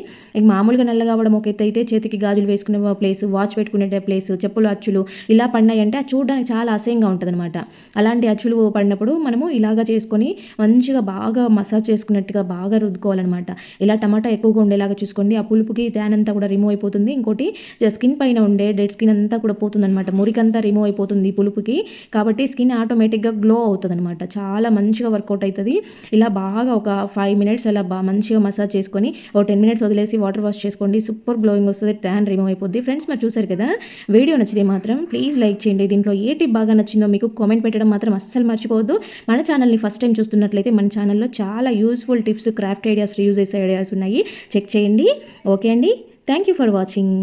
మామూలుగా నల్లగా అవ్వడం ఒక ఎత్తు అయితే, చేతికి గాజులు వేసుకునే ప్లేస్, వాచ్ పెట్టుకునే ప్లేస్, చెప్పులు అచ్చులు ఇలా పడినాయంటే అది చూడడానికి చాలా అసహ్యంగా ఉంటుంది అనమాట. అలాంటి అచ్చులు పడినప్పుడు మనము ఇలాగా చేసుకొని మంచిగా బాగా మసాజ్ చేసుకున్నట్టుగా బాగా రుద్దుకోవాలన్నమాట. ఇలా టమాటా ఎక్కువగా ఉండేలాగా చూసుకోండి. ఆ పులుపుకి ట్యాన్ అంతా కూడా రిమూవ్ అయిపోతుంది. ఇంకోటి స్కిన్ పైన ఉండే డెడ్ స్కిన్ అంతా కూడా పోతుంది అనమాట. మురికంతా రిమూవ్ అయిపోతుంది పులుపుకి. కాబట్టి స్కిన్ ఆటోమేటిక్గా గ్లో అవుతుంది అనమాట. చాలా మంచిగా వర్కౌట్ అవుతుంది. ఇలా బాగా ఒక 5 మినిట్స్ అలా మంచిగా మసాజ్ చేసుకొని 10 మినిట్స్ వదిలేసి వాటర్ వాష్ చేసుకోండి. సూపర్ గ్లోయింగ్ వస్తుంది, ట్యాన్ రిమూవ్ అయిపోద్ది. ఫ్రెండ్స్ మరి చూసారు కదా, వీడియో నచ్చితే మాత్రం ప్లీజ్ లైక్ చేయండి. దీంట్లో ఏ టిప్ బాగా నచ్చిందో మీకు కామెంట్ పెట్టడం మాత్రం అస్సలు మర్చిపోవద్దు. మన ఛానల్ని ఫస్ట్ టైం చూస్తున్నట్లయితే మన ఛానల్లో చాలా useful tips, craft ideas, reuse చేసే ఐడియాస్ ఉన్నాయి, చెక్ చేయండి. ఓకే అండి, థ్యాంక్ యూ ఫర్ వాచింగ్.